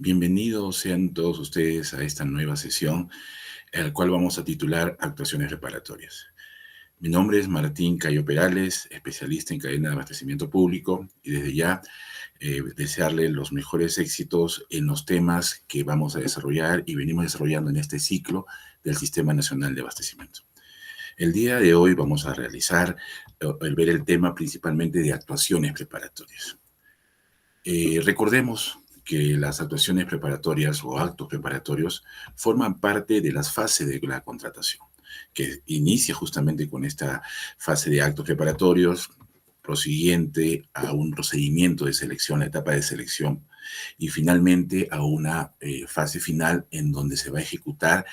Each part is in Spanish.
Bienvenidos sean todos ustedes a esta nueva sesión, el cual vamos a titular Actuaciones reparatorias. Mi nombre es Martín Cayo Perales, especialista en cadena de abastecimiento público, y desde ya desearle los mejores éxitos en los temas que vamos a desarrollar y venimos desarrollando en este ciclo del Sistema Nacional de Abastecimiento. El día de hoy vamos a realizar, ver el tema principalmente de actuaciones preparatorias. Recordemos que las actuaciones preparatorias o actos preparatorios forman parte de las fases de la contratación, que inicia justamente con esta fase de actos preparatorios, prosiguiente a un procedimiento de selección, la etapa de selección, y finalmente a una fase final en donde se va a ejecutar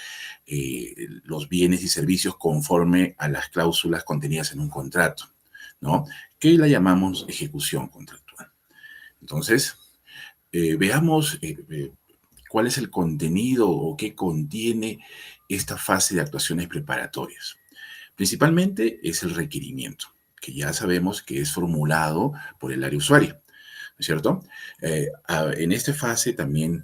los bienes y servicios conforme a las cláusulas contenidas en un contrato, ¿no? Que la llamamos ejecución contractual. Entonces, veamos cuál es el contenido o qué contiene esta fase de actuaciones preparatorias. Principalmente es el requerimiento, que ya sabemos que es formulado por el área usuaria, ¿no es cierto? En esta fase también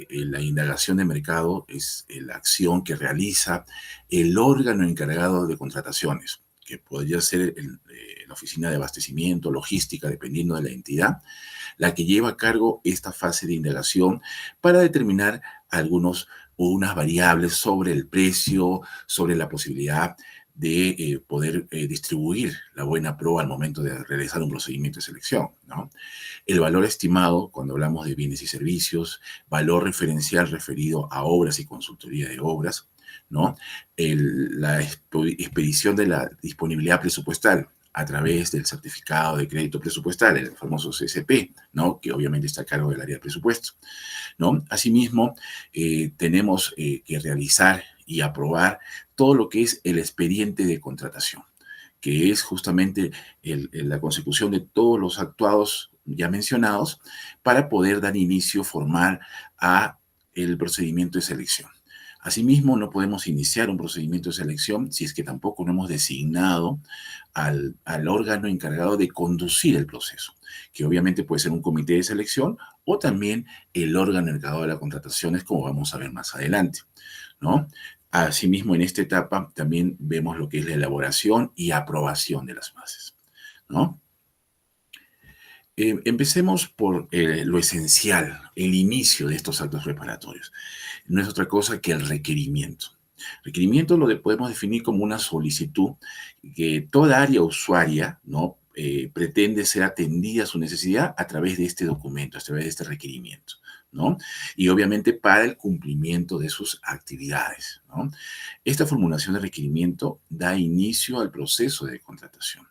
la indagación de mercado es la acción que realiza el órgano encargado de contrataciones, que podría ser la oficina de abastecimiento, logística, dependiendo de la entidad, la que lleva a cargo esta fase de indagación para determinar unas variables sobre el precio, sobre la posibilidad de poder distribuir la buena proa al momento de realizar un procedimiento de selección, ¿no? El valor estimado, cuando hablamos de bienes y servicios, valor referencial referido a obras y consultoría de obras, ¿no? La expedición de la disponibilidad presupuestal a través del certificado de crédito presupuestal, el famoso CCP, ¿no? Que obviamente está a cargo del área de presupuesto, ¿no? Asimismo, tenemos que realizar y aprobar todo lo que es el expediente de contratación, que es justamente la consecución de todos los actuados ya mencionados para poder dar inicio formal a el procedimiento de selección. Asimismo, no podemos iniciar un procedimiento de selección si es que tampoco no hemos designado al órgano encargado de conducir el proceso, que obviamente puede ser un comité de selección o también el órgano encargado de las contrataciones, como vamos a ver más adelante, ¿no? Asimismo, en esta etapa también vemos lo que es la elaboración y aprobación de las bases, ¿no? Empecemos por lo esencial, el inicio de estos actos preparatorios. No es otra cosa que el requerimiento. Requerimiento podemos definir como una solicitud que toda área usuaria, ¿no? Pretende ser atendida a su necesidad a través de este documento, a través de este requerimiento, ¿no? Y obviamente para el cumplimiento de sus actividades, ¿no? Esta formulación de requerimiento da inicio al proceso de contratación,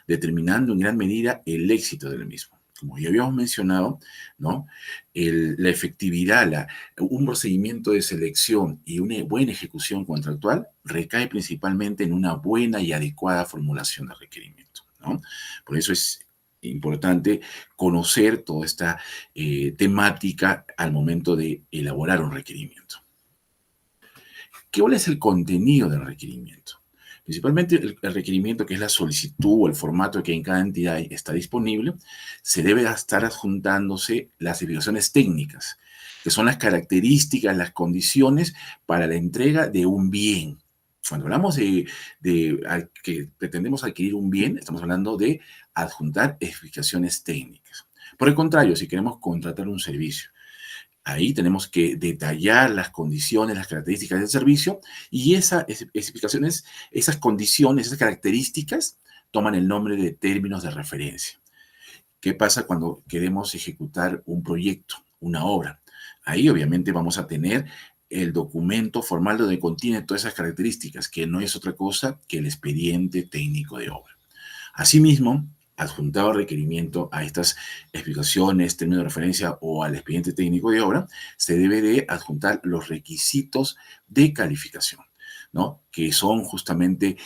determinando en gran medida el éxito del mismo. Como ya habíamos mencionado, ¿no? La efectividad, un procedimiento de selección y una buena ejecución contractual recae principalmente en una buena y adecuada formulación de requerimiento, ¿no? Por eso es importante conocer toda esta temática al momento de elaborar un requerimiento. ¿Cuál es el contenido del requerimiento? Principalmente el requerimiento, que es la solicitud o el formato que en cada entidad está disponible, se debe estar adjuntándose las especificaciones técnicas, que son las características, las condiciones para la entrega de un bien. Cuando hablamos de que pretendemos adquirir un bien, estamos hablando de adjuntar especificaciones técnicas. Por el contrario, si queremos contratar un servicio, ahí tenemos que detallar las condiciones, las características del servicio, y esas especificaciones, esas condiciones, esas características toman el nombre de términos de referencia. ¿Qué pasa cuando queremos ejecutar un proyecto, una obra? Ahí obviamente vamos a tener el documento formal donde contiene todas esas características, que no es otra cosa que el expediente técnico de obra. Asimismo, adjuntado requerimiento a estas explicaciones, términos de referencia o al expediente técnico de obra, se debe de adjuntar los requisitos de calificación, ¿no? Que son justamente,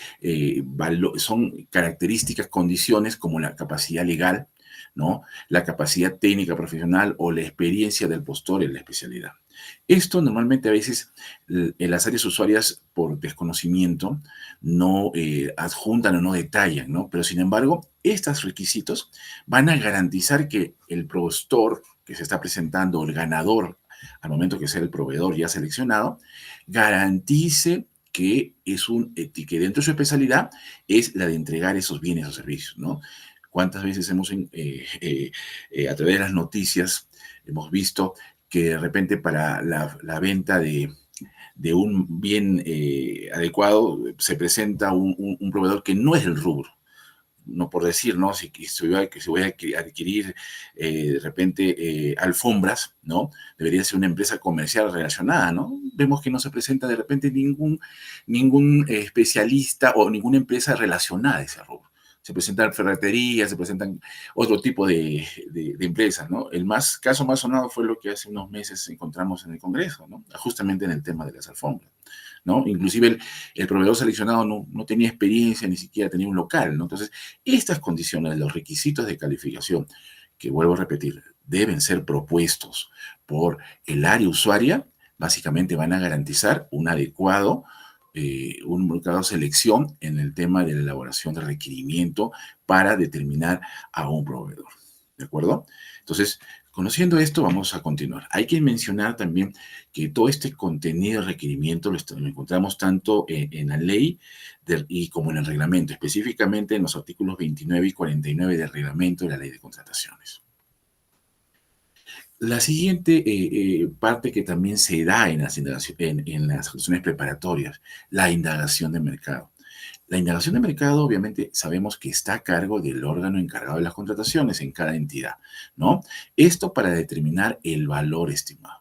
son características, condiciones como la capacidad legal, ¿no? La capacidad técnica profesional o la experiencia del postor en la especialidad. Esto normalmente a veces en las áreas usuarias por desconocimiento no adjuntan o no detallan, ¿no? Pero sin embargo, estos requisitos van a garantizar que el postor que se está presentando, el ganador al momento que sea el proveedor ya seleccionado, garantice que dentro de su especialidad es la de entregar esos bienes o servicios, ¿no? ¿Cuántas veces a través de las noticias, hemos visto que de repente para la venta de un bien adecuado se presenta un proveedor que no es el rubro? No por decir, ¿no? Si voy a adquirir de repente alfombras, ¿no? Debería ser una empresa comercial relacionada, ¿no? Vemos que no se presenta de repente ningún especialista o ninguna empresa relacionada a ese rubro. Se presentan ferreterías, se presentan otro tipo de empresas, ¿no? Caso más sonado fue lo que hace unos meses encontramos en el Congreso, ¿no? Justamente en el tema de las alfombras, ¿no? Inclusive el proveedor seleccionado no tenía experiencia, ni siquiera tenía un local, ¿no? Entonces, estas condiciones, los requisitos de calificación, que vuelvo a repetir, deben ser propuestos por el área usuaria, básicamente van a garantizar una adecuada selección en el tema de la elaboración de requerimiento para determinar a un proveedor. ¿De acuerdo? Entonces, conociendo esto, vamos a continuar. Hay que mencionar también que todo este contenido de requerimiento lo encontramos tanto en la ley y como en el reglamento, específicamente en los artículos 29 y 49 del reglamento de la ley de contrataciones. La siguiente parte que también se da en las acciones preparatorias, la indagación de mercado. La indagación de mercado, obviamente, sabemos que está a cargo del órgano encargado de las contrataciones en cada entidad, ¿no? Esto para determinar el valor estimado.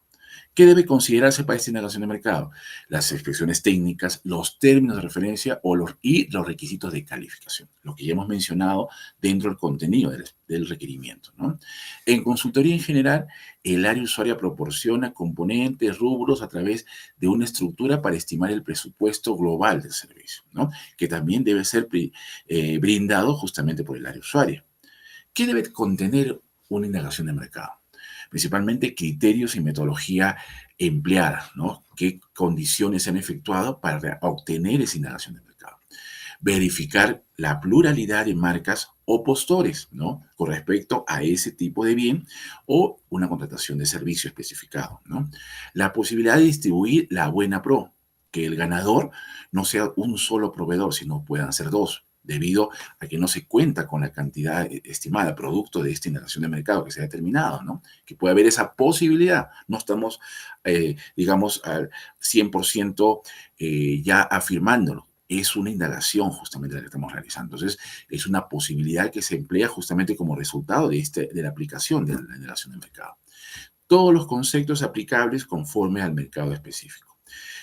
¿Qué debe considerarse para esta indagación de mercado? Las expresiones técnicas, los términos de referencia y los requisitos de calificación, lo que ya hemos mencionado dentro del contenido del requerimiento, ¿no? En consultoría en general, el área usuaria proporciona componentes, rubros a través de una estructura para estimar el presupuesto global del servicio, ¿no? Que también debe ser brindado justamente por el área usuaria. ¿Qué debe contener una indagación de mercado? Principalmente criterios y metodología empleada, ¿no? ¿Qué condiciones se han efectuado para obtener esa indagación de mercado? Verificar la pluralidad de marcas o postores, ¿no? Con respecto a ese tipo de bien o una contratación de servicio especificado, ¿no? La posibilidad de distribuir la buena pro, que el ganador no sea un solo proveedor, sino puedan ser dos, debido a que no se cuenta con la cantidad estimada, producto de esta indagación de mercado que se ha determinado, ¿no? Que puede haber esa posibilidad. No estamos, digamos, al 100% ya afirmándolo. Es una indagación justamente la que estamos realizando. Entonces, es una posibilidad que se emplea justamente como resultado de la aplicación de la indagación de mercado. Todos los conceptos aplicables conforme al mercado específico.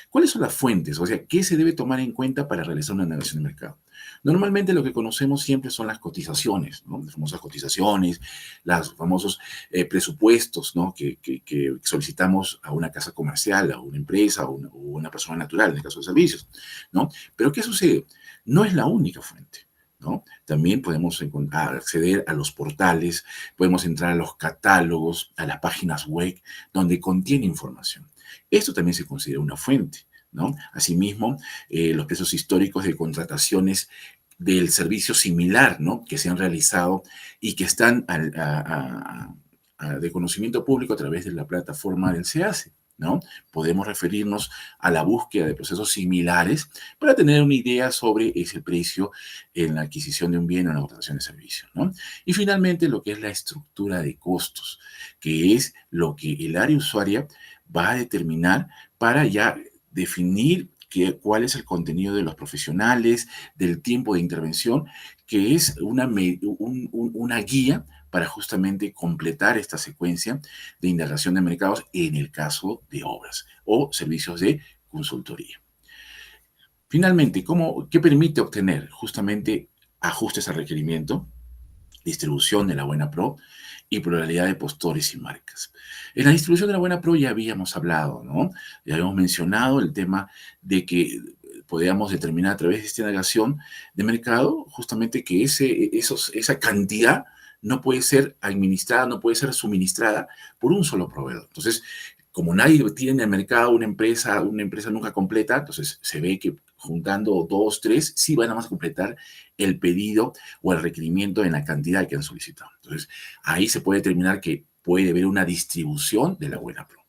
¿Cuáles son las fuentes? O sea, ¿qué se debe tomar en cuenta para realizar una indagación de mercado? Normalmente lo que conocemos siempre son las cotizaciones, ¿no? Las famosas cotizaciones, los famosos presupuestos, ¿no? Que solicitamos a una casa comercial, a una empresa o una persona natural, en el caso de servicios, ¿no? Pero ¿qué sucede? No es la única fuente. ¿No? También podemos acceder a los portales, podemos entrar a los catálogos, a las páginas web donde contiene información. Esto también se considera una fuente, ¿no? Asimismo, los precios históricos de contrataciones del servicio similar, ¿no? Que se han realizado y que están de conocimiento público a través de la plataforma del SEACE, ¿no? Podemos referirnos a la búsqueda de procesos similares para tener una idea sobre ese precio en la adquisición de un bien o en la contratación de servicio, ¿no? Y finalmente, lo que es la estructura de costos, que es lo que el área usuaria va a determinar para ya definir cuál es el contenido de los profesionales, del tiempo de intervención, que es una guía para justamente completar esta secuencia de indagación de mercados en el caso de obras o servicios de consultoría. Finalmente, ¿qué permite obtener? Justamente ajustes al requerimiento, distribución de la buena pro y pluralidad de postores y marcas. En la distribución de la buena pro ya habíamos hablado, ¿no? Ya habíamos mencionado el tema de que podíamos determinar a través de esta indagación de mercado justamente que esa cantidad no puede ser administrada, no puede ser suministrada por un solo proveedor. Entonces, como nadie tiene en el mercado una empresa nunca completa, entonces se ve que juntando dos, tres, sí van a más completar el pedido o el requerimiento en la cantidad que han solicitado. Entonces, ahí se puede determinar que puede haber una distribución de la buena pro.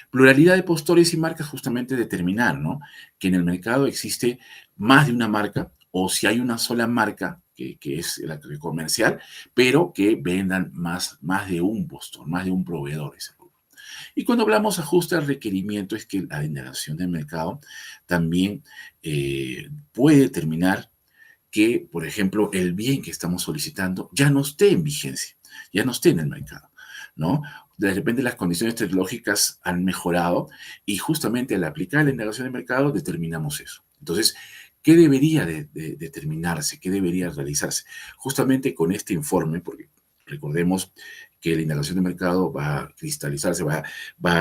Pluralidad de postores y marcas justamente determinar, ¿no? Que en el mercado existe más de una marca o si hay una sola marca que es la comercial, pero que vendan más de un postor, más de un proveedor. Y cuando hablamos ajuste al requerimiento, es que la indagación del mercado también puede determinar que, por ejemplo, el bien que estamos solicitando ya no esté en vigencia, ya no esté en el mercado, ¿no? De repente las condiciones tecnológicas han mejorado y justamente al aplicar la indagación del mercado determinamos eso. Entonces, ¿qué debería de determinarse? ¿Qué debería realizarse? Justamente con este informe, porque recordemos que la indagación de mercado va a cristalizarse, va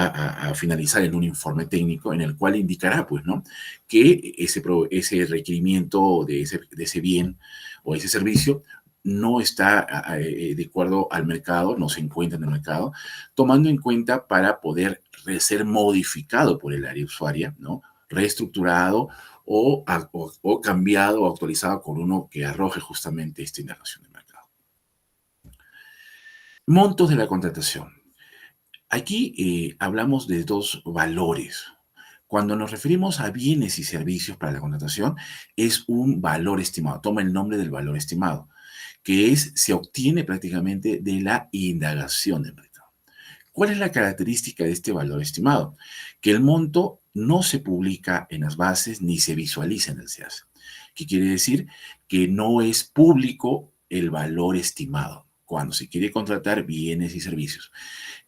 a finalizar en un informe técnico en el cual indicará, pues, ¿no? Que ese requerimiento de ese bien o ese servicio no está de acuerdo al mercado, no se encuentra en el mercado, tomando en cuenta para poder ser modificado por el área usuaria, ¿no? Reestructurado o cambiado o actualizado con uno que arroje justamente esta indagación de mercado. Montos de la contratación. Aquí hablamos de dos valores. Cuando nos referimos a bienes y servicios para la contratación, es un valor estimado. Toma el nombre del valor estimado, que se obtiene prácticamente de la indagación del mercado. ¿Cuál es la característica de este valor estimado? Que el monto no se publica en las bases ni se visualiza en el SEAS. ¿Qué quiere decir? Que no es público el valor estimado cuando se quiere contratar bienes y servicios.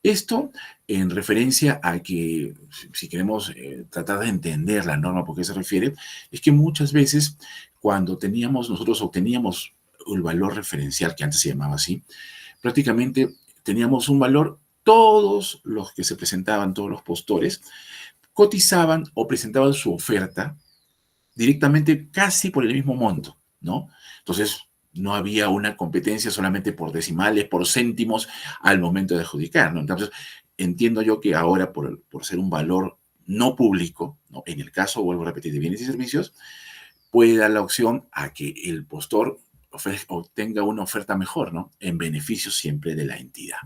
Esto en referencia a que, si queremos tratar de entender la norma por qué se refiere, es que muchas veces cuando nosotros obteníamos el valor referencial, que antes se llamaba así, prácticamente teníamos un valor, todos los que se presentaban, todos los postores, cotizaban o presentaban su oferta directamente casi por el mismo monto, ¿no? Entonces, no había una competencia solamente por decimales, por céntimos al momento de adjudicar, ¿no? Entonces, entiendo yo que ahora, por ser un valor no público, ¿no? En el caso, vuelvo a repetir, de bienes y servicios, puede dar la opción a que el postor obtenga una oferta mejor, ¿no? En beneficio siempre de la entidad,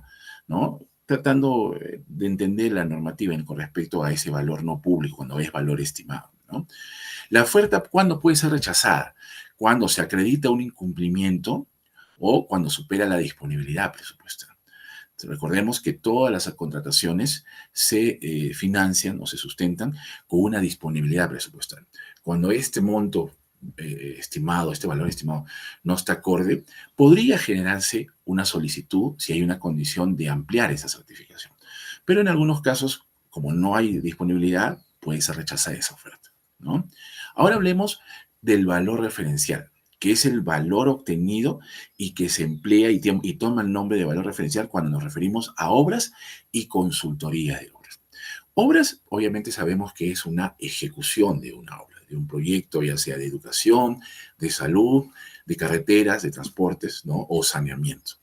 ¿no? Tratando de entender la normativa con respecto a ese valor no público, cuando es valor estimado, ¿no? La oferta, ¿cuándo puede ser rechazada? Cuando se acredita un incumplimiento o cuando supera la disponibilidad presupuestal. Recordemos que todas las contrataciones se financian o se sustentan con una disponibilidad presupuestal. Cuando este monto estimado, este valor estimado, no está acorde, podría generarse una solicitud si hay una condición de ampliar esa certificación. Pero en algunos casos, como no hay disponibilidad, puede ser rechazada esa oferta, ¿no? Ahora hablemos del valor referencial, que es el valor obtenido y que se emplea y toma el nombre de valor referencial cuando nos referimos a obras y consultoría de obras. Obras, obviamente sabemos que es una ejecución de una obra, de un proyecto, ya sea de educación, de salud, de carreteras, de transportes, ¿no? O saneamiento.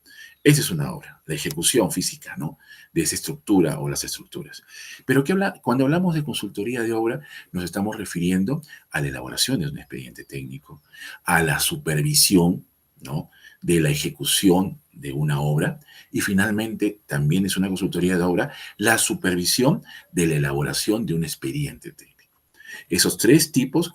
Esa es una obra, la ejecución física, ¿no? De esa estructura o las estructuras. Pero cuando hablamos de consultoría de obra, nos estamos refiriendo a la elaboración de un expediente técnico, a la supervisión, ¿no? De la ejecución de una obra y finalmente también es una consultoría de obra la supervisión de la elaboración de un expediente técnico. Esos tres tipos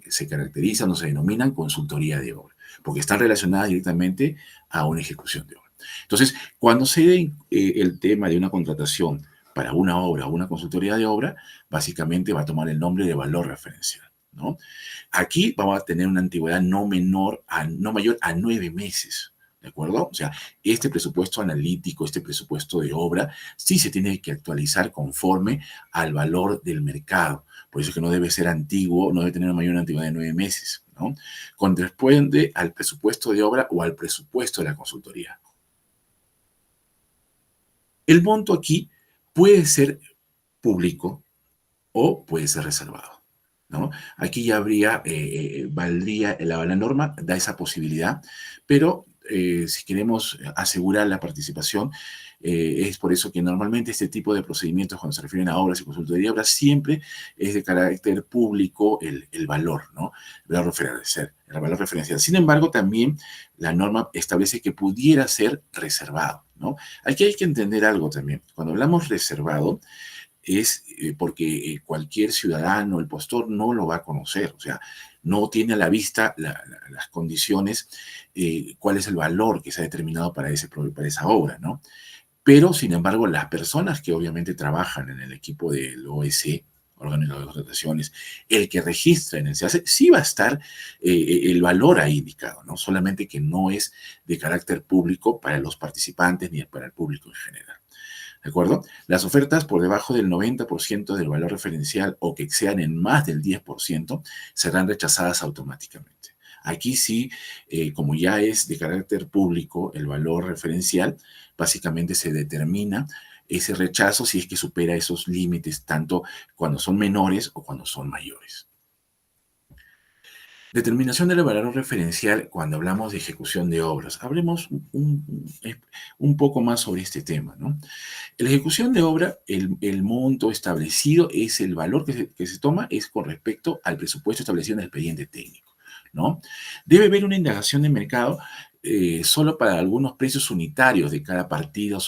se caracterizan o se denominan consultoría de obra porque están relacionadas directamente a una ejecución de obra. Entonces, cuando se dé el tema de una contratación para una obra o una consultoría de obra, básicamente va a tomar el nombre de valor referencial, ¿no? Aquí vamos a tener una antigüedad no mayor a 9 meses, ¿de acuerdo? O sea, este presupuesto analítico, este presupuesto de obra, sí se tiene que actualizar conforme al valor del mercado. Por eso es que no debe ser antiguo, no debe tener una mayor antigüedad de 9 meses, ¿no? Corresponde al presupuesto de obra o al presupuesto de la consultoría. El monto aquí puede ser público o puede ser reservado, ¿no? Aquí ya valdría, la norma da esa posibilidad, pero si queremos asegurar la participación, es por eso que normalmente este tipo de procedimientos, cuando se refieren a obras y consultoría de obras, siempre es de carácter público el valor, ¿no? El valor referencial. Sin embargo, también la norma establece que pudiera ser reservado, ¿no? Aquí hay que entender algo también. Cuando hablamos reservado, es porque cualquier ciudadano, el postor, no lo va a conocer, o sea, no tiene a la vista las condiciones, cuál es el valor que se ha determinado para, para esa obra, ¿no? Pero, sin embargo, las personas que obviamente trabajan en el equipo del OEC, órgano de contrataciones, el que registra en el SEACE, sí va a estar el valor ahí indicado, ¿no? Solamente que no es de carácter público para los participantes ni para el público en general. ¿De acuerdo? Las ofertas por debajo del 90% del valor referencial o que excedan en más del 10% serán rechazadas automáticamente. Aquí sí, como ya es de carácter público el valor referencial, básicamente se determina ese rechazo si es que supera esos límites, tanto cuando son menores o cuando son mayores. Determinación del valor referencial cuando hablamos de ejecución de obras. Hablemos un poco más sobre este tema, ¿no? En la ejecución de obra, el monto establecido es el valor que se toma, es con respecto al presupuesto establecido en el expediente técnico, ¿no? Debe haber una indagación de mercado solo para algunos precios unitarios de cada partido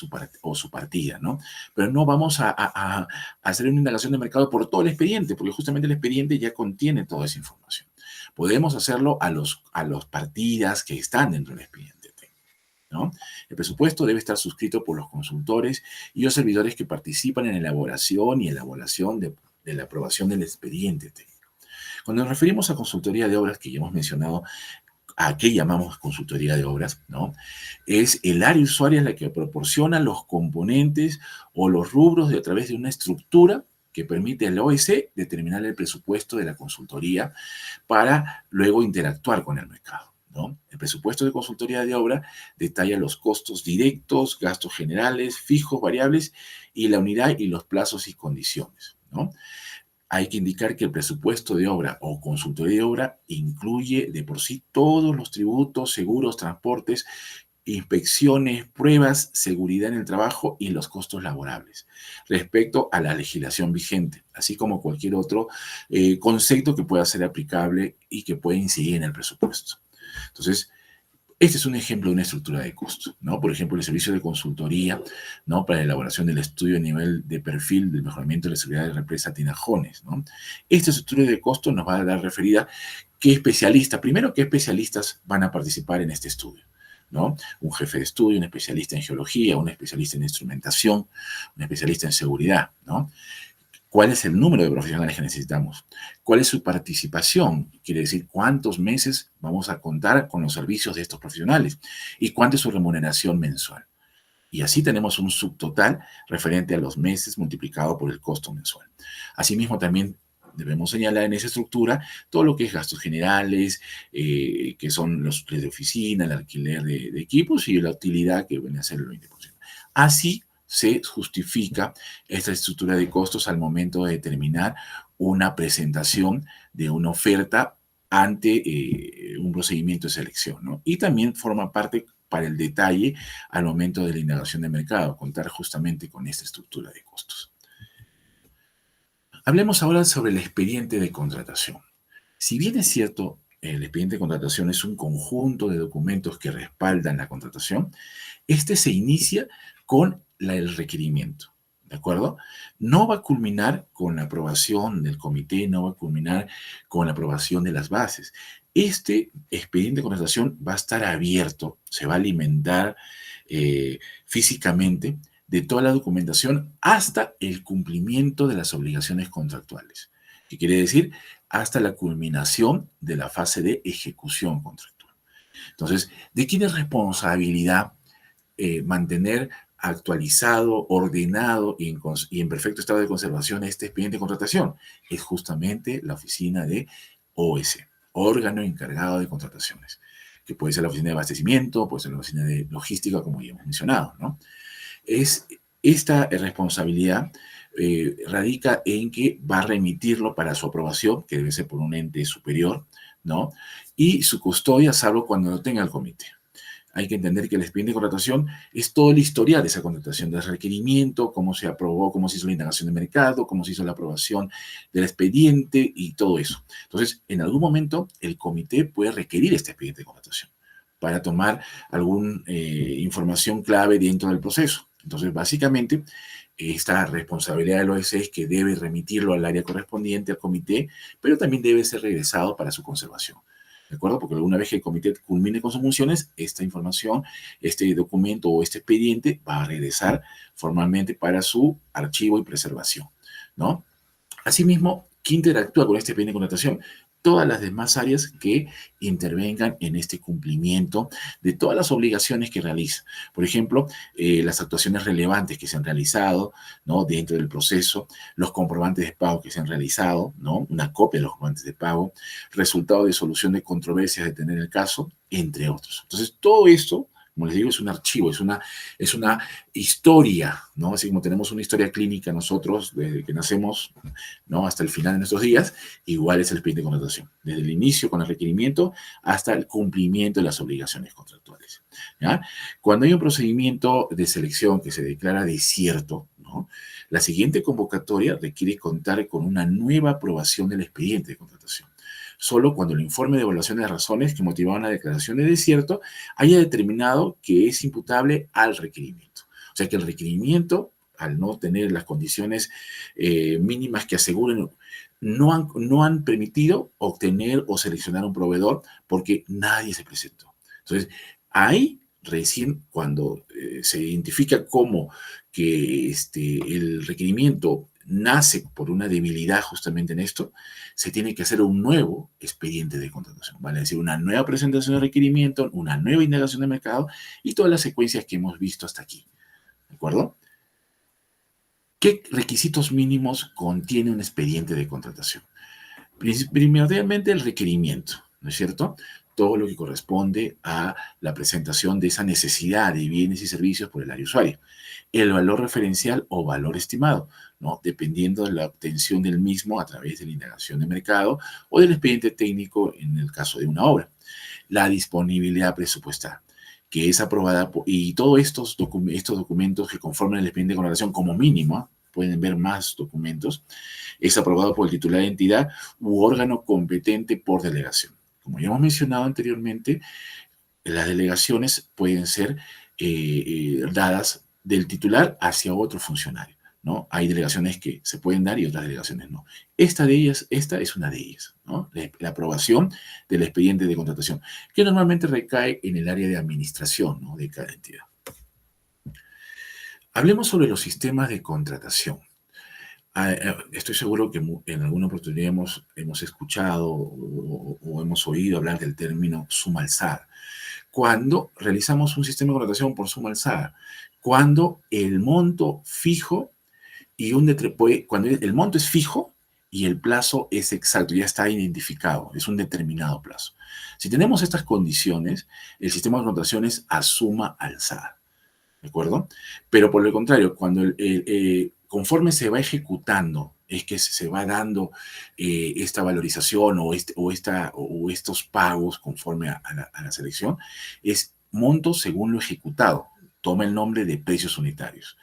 o su partida, ¿no? Pero no vamos a hacer una indagación de mercado por todo el expediente, porque justamente el expediente ya contiene toda esa información. Podemos hacerlo a los partidas que están dentro del expediente técnico, ¿no? El presupuesto debe estar suscrito por los consultores y los servidores que participan en elaboración y elaboración de la aprobación del expediente técnico. Cuando nos referimos a consultoría de obras, que ya hemos mencionado, a qué llamamos consultoría de obras, ¿no? Es el área usuaria la que proporciona los componentes o los rubros a través de una estructura que permite al OEC determinar el presupuesto de la consultoría para luego interactuar con el mercado, ¿no? El presupuesto de consultoría de obra detalla los costos directos, gastos generales, fijos, variables y la unidad y los plazos y condiciones, ¿no? Hay que indicar que el presupuesto de obra o consultoría de obra incluye de por sí todos los tributos, seguros, transportes, inspecciones, pruebas, seguridad en el trabajo y los costos laborables respecto a la legislación vigente, así como cualquier otro concepto que pueda ser aplicable y que pueda incidir en el presupuesto. Entonces, este es un ejemplo de una estructura de costos, ¿no? Por ejemplo, el servicio de consultoría, ¿no? Para la elaboración del estudio a nivel de perfil del mejoramiento de la seguridad de la represa Tinajones, ¿no? Esta estructura de costos nos va a dar referida qué especialistas, primero, qué especialistas van a participar en este estudio, ¿no? Un jefe de estudio, un especialista en geología, un especialista en instrumentación, un especialista en seguridad, ¿no? ¿Cuál es el número de profesionales que necesitamos? ¿Cuál es su participación? Quiere decir, ¿cuántos meses vamos a contar con los servicios de estos profesionales? ¿Y cuánto es su remuneración mensual? Y así tenemos un subtotal referente a los meses multiplicado por el costo mensual. Asimismo, también debemos señalar en esa estructura todo lo que es gastos generales, que son los útiles de oficina, el alquiler de equipos y la utilidad que viene a ser el 20%. Así se justifica esta estructura de costos al momento de determinar una presentación de una oferta ante un procedimiento de selección, ¿no? Y también forma parte para el detalle al momento de la indagación de mercado, contar justamente con esta estructura de costos. Hablemos ahora sobre el expediente de contratación. Si bien es cierto, el expediente de contratación es un conjunto de documentos que respaldan la contratación, este se inicia con el requerimiento, ¿de acuerdo? No va a culminar con la aprobación del comité, no va a culminar con la aprobación de las bases. Este expediente de contratación va a estar abierto, se va a alimentar físicamente de toda la documentación hasta el cumplimiento de las obligaciones contractuales. ¿Qué quiere decir? Hasta la culminación de la fase de ejecución contractual. Entonces, ¿de quién es responsabilidad mantener actualizado, ordenado y en perfecto estado de conservación este expediente de contratación? Es justamente la oficina de OS, órgano encargado de contrataciones, que puede ser la oficina de abastecimiento, puede ser la oficina de logística, como ya hemos mencionado, ¿no? Esta responsabilidad radica en que va a remitirlo para su aprobación, que debe ser por un ente superior, ¿no? Y su custodia, salvo cuando no tenga el comité. Hay que entender que el expediente de contratación es todo el historial de esa contratación, del requerimiento, cómo se aprobó, cómo se hizo la indagación de mercado, cómo se hizo la aprobación del expediente y todo eso. Entonces, en algún momento, el comité puede requerir este expediente de contratación para tomar alguna información clave dentro del proceso. Entonces, básicamente, esta responsabilidad del OS es que debe remitirlo al área correspondiente, al comité, pero también debe ser regresado para su conservación. ¿De acuerdo? Porque una vez que el comité culmine con sus funciones, esta información, este documento o este expediente va a regresar formalmente para su archivo y preservación, ¿no? Asimismo, ¿qué interactúa con este expediente de contratación? Todas las demás áreas que intervengan en este cumplimiento de todas las obligaciones que realiza. Por ejemplo, las actuaciones relevantes que se han realizado, ¿no? Dentro del proceso, los comprobantes de pago que se han realizado, ¿no? Una copia de los comprobantes de pago, resultado de solución de controversias de tener el caso, entre otros. Entonces, todo esto, como les digo, es un archivo, es una historia, ¿no? Así como tenemos una historia clínica nosotros desde que nacemos, ¿no? Hasta el final de nuestros días, igual es el expediente de contratación, desde el inicio con el requerimiento hasta el cumplimiento de las obligaciones contractuales, ¿ya? Cuando hay un procedimiento de selección que se declara desierto, ¿no? La siguiente convocatoria requiere contar con una nueva aprobación del expediente de contratación. Solo cuando el informe de evaluación de razones que motivaban la declaración de desierto haya determinado que es imputable al requerimiento. O sea que el requerimiento, al no tener las condiciones mínimas que aseguren, no han permitido obtener o seleccionar un proveedor porque nadie se presentó. Entonces, ahí recién cuando se identifica como que el requerimiento nace por una debilidad justamente en esto, se tiene que hacer un nuevo expediente de contratación, ¿vale? Es decir, una nueva presentación de requerimiento, una nueva indagación de mercado y todas las secuencias que hemos visto hasta aquí, ¿de acuerdo? ¿Qué requisitos mínimos contiene un expediente de contratación? Primordialmente el requerimiento, ¿no es cierto? Todo lo que corresponde a la presentación de esa necesidad de bienes y servicios por el área usuario. El valor referencial o valor estimado, ¿no? Dependiendo de la obtención del mismo a través de la indagación de mercado o del expediente técnico en el caso de una obra. La disponibilidad presupuestal, que es aprobada y todos estos documentos que conforman el expediente de contratación como mínimo, ¿ah? Pueden ver más documentos, es aprobado por el titular de entidad u órgano competente por delegación. Como ya hemos mencionado anteriormente, las delegaciones pueden ser dadas del titular hacia otro funcionario, ¿no? Hay delegaciones que se pueden dar y otras delegaciones no. Esta es una de ellas, ¿no? La aprobación del expediente de contratación, que normalmente recae en el área de administración, ¿no? De cada entidad. Hablemos sobre los sistemas de contratación. Estoy seguro que en alguna oportunidad hemos escuchado o hemos oído hablar del término suma alzada. Cuando realizamos un sistema de contratación por suma alzada, cuando el monto fijo cuando el monto es fijo y el plazo es exacto, ya está identificado, es un determinado plazo. Si tenemos estas condiciones, el sistema de contratación es a suma alzada. ¿De acuerdo? Pero por el contrario, cuando conforme se va ejecutando, es que se va dando esta valorización o estos pagos conforme a la selección, es monto según lo ejecutado. Toma el nombre de precios unitarios.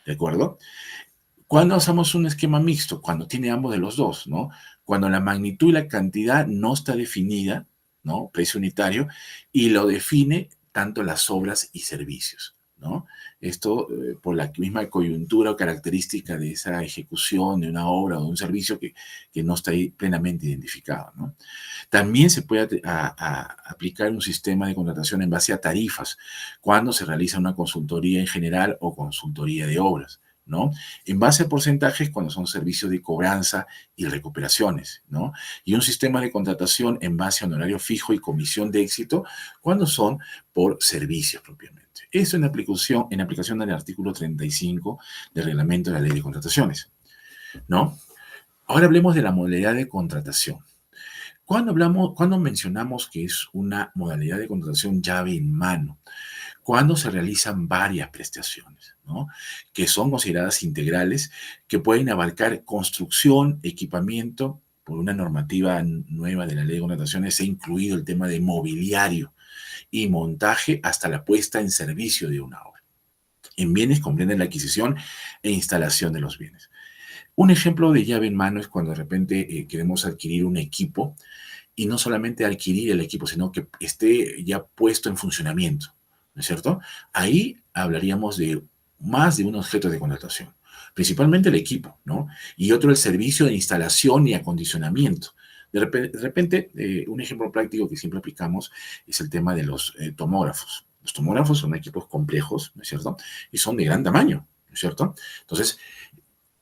¿De acuerdo? Cuando hacemos un esquema mixto, cuando tiene ambos de los dos, ¿no? Cuando la magnitud y la cantidad no está definida, ¿no? Precio unitario, y lo define tanto las obras y servicios, ¿no? Esto por la misma coyuntura o característica de esa ejecución de una obra o de un servicio que no está ahí plenamente identificado, ¿no? También se puede aplicar un sistema de contratación en base a tarifas cuando se realiza una consultoría en general o consultoría de obras, ¿no? En base a porcentajes cuando son servicios de cobranza y recuperaciones, ¿no? Y un sistema de contratación en base a honorario fijo y comisión de éxito cuando son por servicios propiamente. Eso en aplicación del artículo 35 del reglamento de la ley de contrataciones, ¿no? Ahora hablemos de la modalidad de contratación. Cuando mencionamos que es una modalidad de contratación llave en mano, cuando se realizan varias prestaciones, ¿no? Que son consideradas integrales, que pueden abarcar construcción, equipamiento, por una normativa nueva de la ley de contrataciones, se ha incluido el tema de mobiliario y montaje hasta la puesta en servicio de una obra. En bienes comprenden la adquisición e instalación de los bienes. Un ejemplo de llave en mano es cuando de repente queremos adquirir un equipo y no solamente adquirir el equipo, sino que esté ya puesto en funcionamiento, ¿no es cierto? Ahí hablaríamos de más de un objeto de contratación, principalmente el equipo, ¿no? Y otro el servicio de instalación y acondicionamiento. De repente, un ejemplo práctico que siempre aplicamos es el tema de los tomógrafos. Los tomógrafos son equipos complejos, ¿no es cierto? Y son de gran tamaño, ¿no es cierto? Entonces,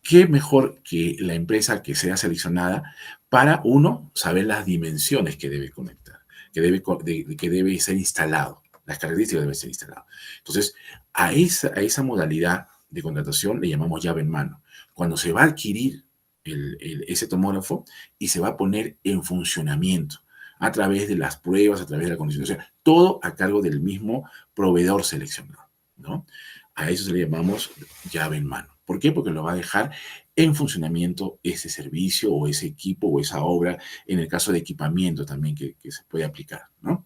¿qué mejor que la empresa que sea seleccionada para, uno, saber las dimensiones que debe conectar, que debe ser instalado, las características deben ser instaladas? Entonces, a esa modalidad de contratación le llamamos llave en mano. Cuando se va a adquirir ese tomógrafo y se va a poner en funcionamiento a través de las pruebas, a través de la condicionación, todo a cargo del mismo proveedor seleccionado, ¿no? A eso se le llamamos llave en mano. ¿Por qué? Porque lo va a dejar en funcionamiento ese servicio o ese equipo o esa obra, en el caso de equipamiento también que se puede aplicar, ¿no?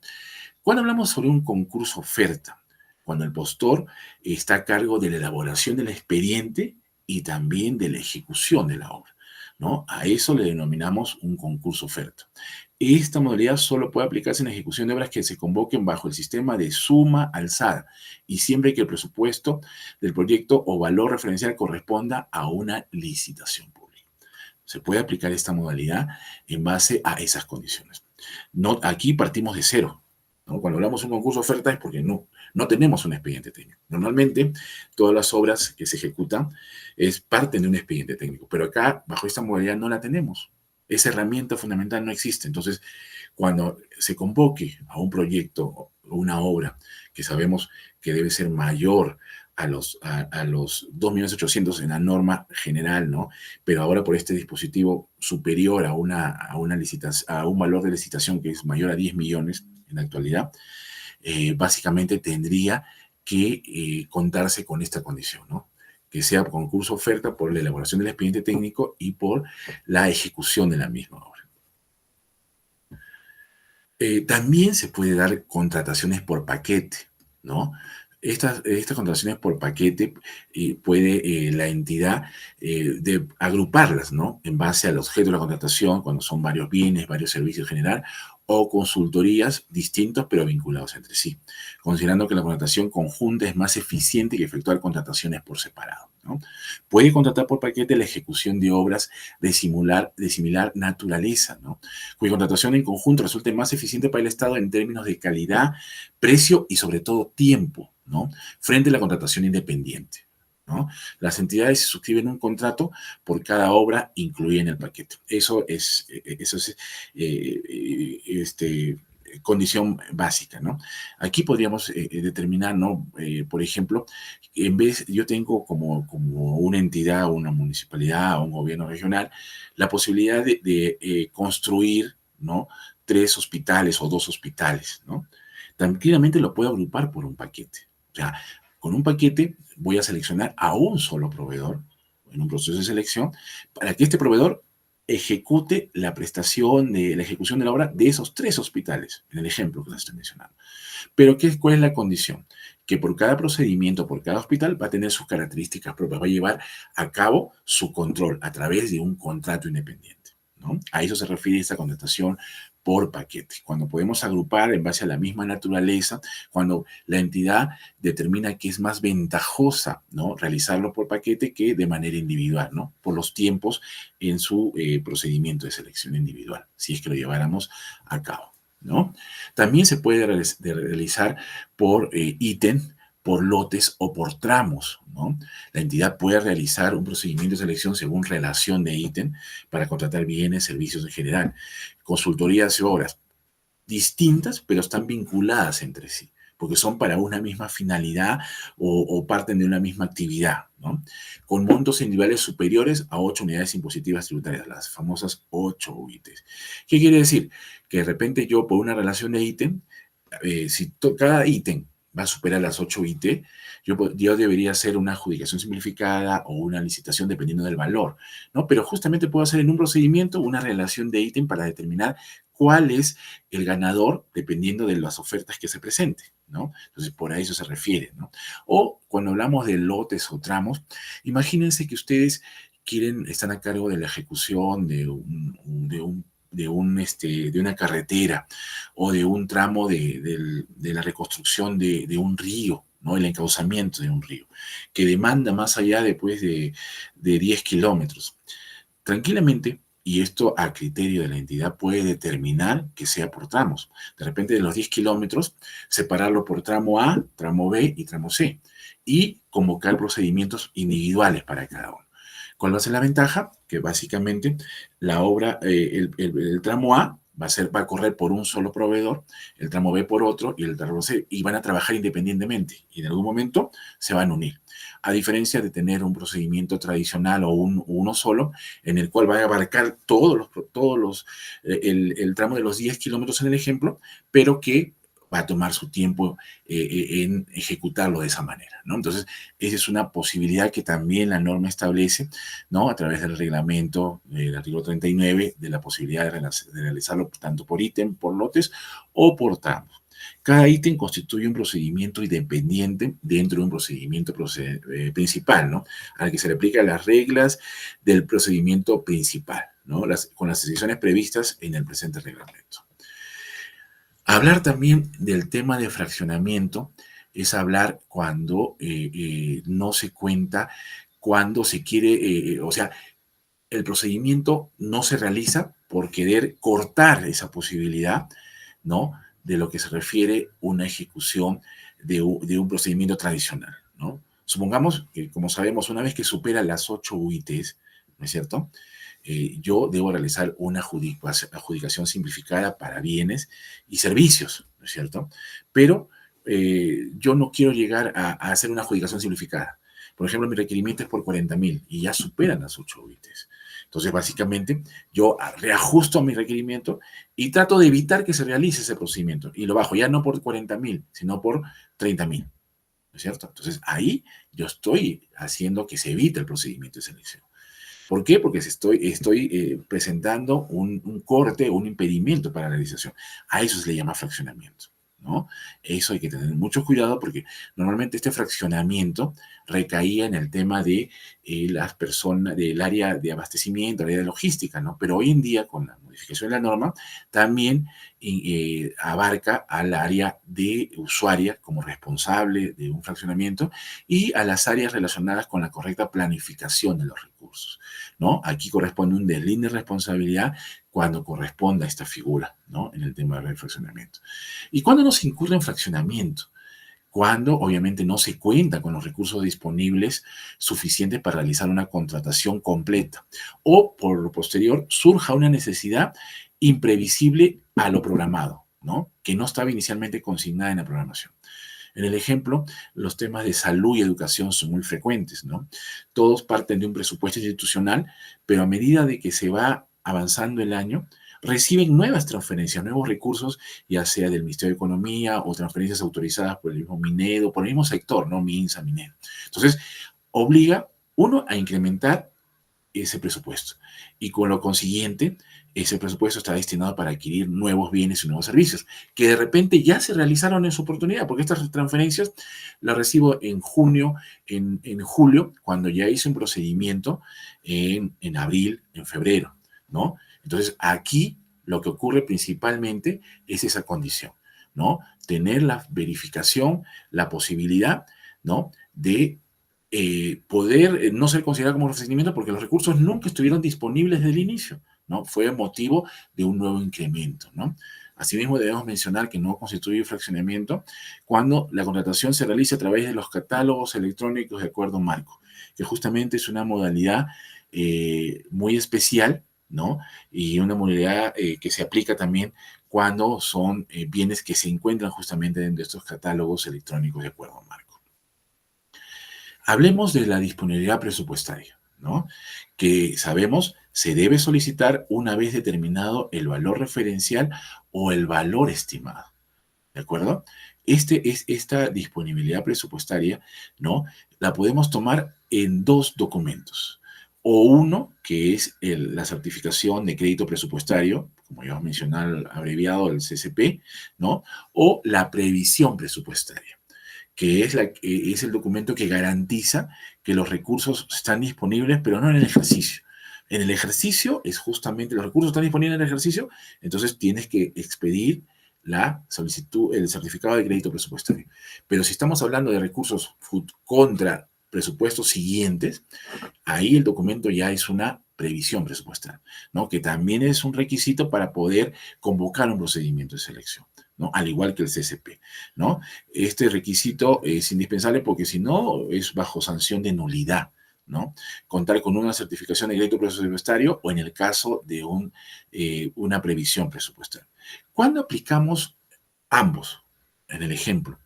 Cuando hablamos sobre un concurso oferta, cuando el postor está a cargo de la elaboración del expediente y también de la ejecución de la obra, ¿no? A eso le denominamos un concurso oferta. Esta modalidad solo puede aplicarse en ejecución de obras que se convoquen bajo el sistema de suma alzada y siempre que el presupuesto del proyecto o valor referencial corresponda a una licitación pública. Se puede aplicar esta modalidad en base a esas condiciones. No, aquí partimos de cero, ¿no? Cuando hablamos de un concurso de oferta es porque no tenemos un expediente técnico. Normalmente, todas las obras que se ejecutan parten de un expediente técnico, pero acá, bajo esta modalidad, no la tenemos. Esa herramienta fundamental no existe. Entonces, cuando se convoque a un proyecto o una obra que sabemos que debe ser mayor a los 2.800.000 en la norma general, ¿no? Pero ahora por este dispositivo superior a un valor de licitación que es mayor a 10 millones en la actualidad, básicamente tendría que contarse con esta condición, ¿no? Que sea concurso oferta por la elaboración del expediente técnico y por la ejecución de la misma obra. También se puede dar contrataciones por paquete, ¿no? Estas contrataciones por paquete puede la entidad agruparlas, ¿no? En base al objeto de la contratación, cuando son varios bienes, varios servicios en general, o consultorías distintos pero vinculados entre sí, considerando que la contratación conjunta es más eficiente que efectuar contrataciones por separado, ¿no? Puede contratar por paquete la ejecución de obras de similar naturaleza, ¿no? Cuya contratación en conjunto resulte más eficiente para el Estado en términos de calidad, precio y sobre todo tiempo, ¿no? Frente a la contratación independiente, ¿no? Las entidades suscriben un contrato por cada obra incluida en el paquete. Eso es condición básica, ¿no? Aquí podríamos determinar, ¿no? Por ejemplo, yo tengo como una entidad, una municipalidad o un gobierno regional, la posibilidad de construir, ¿no? 3 hospitales o 2 hospitales, ¿no? Tranquilamente lo puedo agrupar por un paquete. O sea, con un paquete voy a seleccionar a un solo proveedor en un proceso de selección para que este proveedor ejecute la prestación de la ejecución de la obra de esos 3 hospitales, en el ejemplo que les estoy mencionando. Pero ¿cuál es la condición? Que por cada procedimiento, por cada hospital, va a tener sus características propias, va a llevar a cabo su control a través de un contrato independiente, ¿no? A eso se refiere esta contratación por paquete, cuando podemos agrupar en base a la misma naturaleza, cuando la entidad determina que es más ventajosa, ¿no? Realizarlo por paquete que de manera individual, ¿no? Por los tiempos en su procedimiento de selección individual, si es que lo lleváramos a cabo, ¿no? También se puede realizar por ítem, por lotes o por tramos, ¿no? La entidad puede realizar un procedimiento de selección según relación de ítem para contratar bienes, servicios en general, consultorías y obras distintas, pero están vinculadas entre sí, porque son para una misma finalidad o parten de una misma actividad, ¿no? Con montos individuales superiores a 8 unidades impositivas tributarias, las famosas 8 UITs. ¿Qué quiere decir? Que de repente yo, por una relación de ítem, si cada ítem va a superar las 8 IT, yo debería hacer una adjudicación simplificada o una licitación dependiendo del valor, ¿no? Pero justamente puedo hacer en un procedimiento una relación de ítem para determinar cuál es el ganador dependiendo de las ofertas que se presenten, ¿no? Entonces, por ahí eso se refiere, ¿no? O cuando hablamos de lotes o tramos, imagínense que ustedes están a cargo de la ejecución de una carretera o de un tramo de la reconstrucción de un río, ¿no? El encauzamiento de un río, que demanda más allá después de 10 kilómetros. Tranquilamente, y esto a criterio de la entidad puede determinar que sea por tramos. De repente de los 10 kilómetros, separarlo por tramo A, tramo B y tramo C, y convocar procedimientos individuales para cada uno. ¿Cuál va a ser la ventaja? Que básicamente la obra, el tramo A va a correr por un solo proveedor, el tramo B por otro y el tramo C, y van a trabajar independientemente y en algún momento se van a unir. A diferencia de tener un procedimiento tradicional o uno solo, en el cual va a abarcar el tramo de los 10 kilómetros en el ejemplo, pero que va a tomar su tiempo en ejecutarlo de esa manera, ¿no? Entonces, esa es una posibilidad que también la norma establece, ¿no? A través del reglamento, el artículo 39, de la posibilidad de realizarlo tanto por ítem, por lotes o por tramos. Cada ítem constituye un procedimiento independiente dentro de un procedimiento principal, ¿no? Al que se le aplican las reglas del procedimiento principal, ¿no? Con las excepciones previstas en el presente reglamento. Hablar también del tema de fraccionamiento es hablar cuando no se cuenta, cuando se quiere, o sea, el procedimiento no se realiza por querer cortar esa posibilidad, ¿no? De lo que se refiere una ejecución de un procedimiento tradicional, ¿no? Supongamos que, como sabemos, una vez que supera las 8 UITs, ¿no es cierto? Yo debo realizar una adjudicación simplificada para bienes y servicios, ¿no es cierto? Pero yo no quiero llegar a hacer una adjudicación simplificada. Por ejemplo, mi requerimiento es por 40.000 y ya superan las 8 UITs. Entonces, básicamente, yo reajusto mi requerimiento y trato de evitar que se realice ese procedimiento. Y lo bajo ya no por 40.000, sino por 30.000. ¿No es cierto? Entonces, ahí yo estoy haciendo que se evite el procedimiento de selección. ¿Por qué? Porque estoy presentando un corte o un impedimento para la realización. A eso se le llama fraccionamiento, ¿no? Eso hay que tener mucho cuidado porque normalmente este fraccionamiento recaía en el tema de las personas, del área de abastecimiento, el área de logística, ¿no? Pero hoy en día, con la modificación de la norma, también abarca al área de usuaria como responsable de un fraccionamiento y a las áreas relacionadas con la correcta planificación de los recursos, ¿no? Aquí corresponde un deslinde de responsabilidad cuando corresponda a esta figura, ¿no? En el tema del fraccionamiento. ¿Y cuándo no se incurre en fraccionamiento? Cuando obviamente no se cuenta con los recursos disponibles suficientes para realizar una contratación completa o por lo posterior surja una necesidad imprevisible a lo programado, ¿no? Que no estaba inicialmente consignada en la programación. En el ejemplo, los temas de salud y educación son muy frecuentes, ¿no? Todos parten de un presupuesto institucional, pero a medida de que se va avanzando el año, reciben nuevas transferencias, nuevos recursos, ya sea del Ministerio de Economía o transferencias autorizadas por el mismo Minedo, por el mismo sector, ¿no? MINSA, Minedo. Entonces, obliga, uno, a incrementar ese presupuesto. Y con lo consiguiente, ese presupuesto está destinado para adquirir nuevos bienes y nuevos servicios, que de repente ya se realizaron en su oportunidad, porque estas transferencias las recibo en junio, en julio, cuando ya hice un procedimiento en abril, en febrero, ¿no? Entonces, aquí lo que ocurre principalmente es esa condición, ¿no? Tener la verificación, la posibilidad, ¿no? De poder no ser considerado como ofrecimiento porque los recursos nunca estuvieron disponibles desde el inicio, ¿no? Fue motivo de un nuevo incremento, ¿no? Asimismo, debemos mencionar que no constituye fraccionamiento cuando la contratación se realiza a través de los catálogos electrónicos de acuerdo marco, que justamente es una modalidad muy especial, ¿no? Y una modalidad que se aplica también cuando son bienes que se encuentran justamente dentro de estos catálogos electrónicos de acuerdo marco. Hablemos de la disponibilidad presupuestaria, ¿no? Que sabemos se debe solicitar una vez determinado el valor referencial o el valor estimado, ¿de acuerdo? Esta disponibilidad presupuestaria, ¿no? La podemos tomar en dos documentos. O uno, que es la certificación de crédito presupuestario, como ya mencionado, abreviado el CCP, ¿no? O la previsión presupuestaria, que es el documento que garantiza que los recursos están disponibles, pero no en el ejercicio. En el ejercicio es justamente, los recursos están disponibles en el ejercicio, entonces tienes que expedir la solicitud, el certificado de crédito presupuestario. Pero si estamos hablando de recursos contra presupuestos siguientes, ahí el documento ya es una previsión presupuestal, ¿no? Que también es un requisito para poder convocar un procedimiento de selección, ¿no? Al igual que el CSP, ¿no? Este requisito es indispensable porque si no es bajo sanción de nulidad, ¿no? Contar con una certificación de crédito presupuestario o en el caso de una previsión presupuestal. ¿Cuándo aplicamos ambos? En el ejemplo,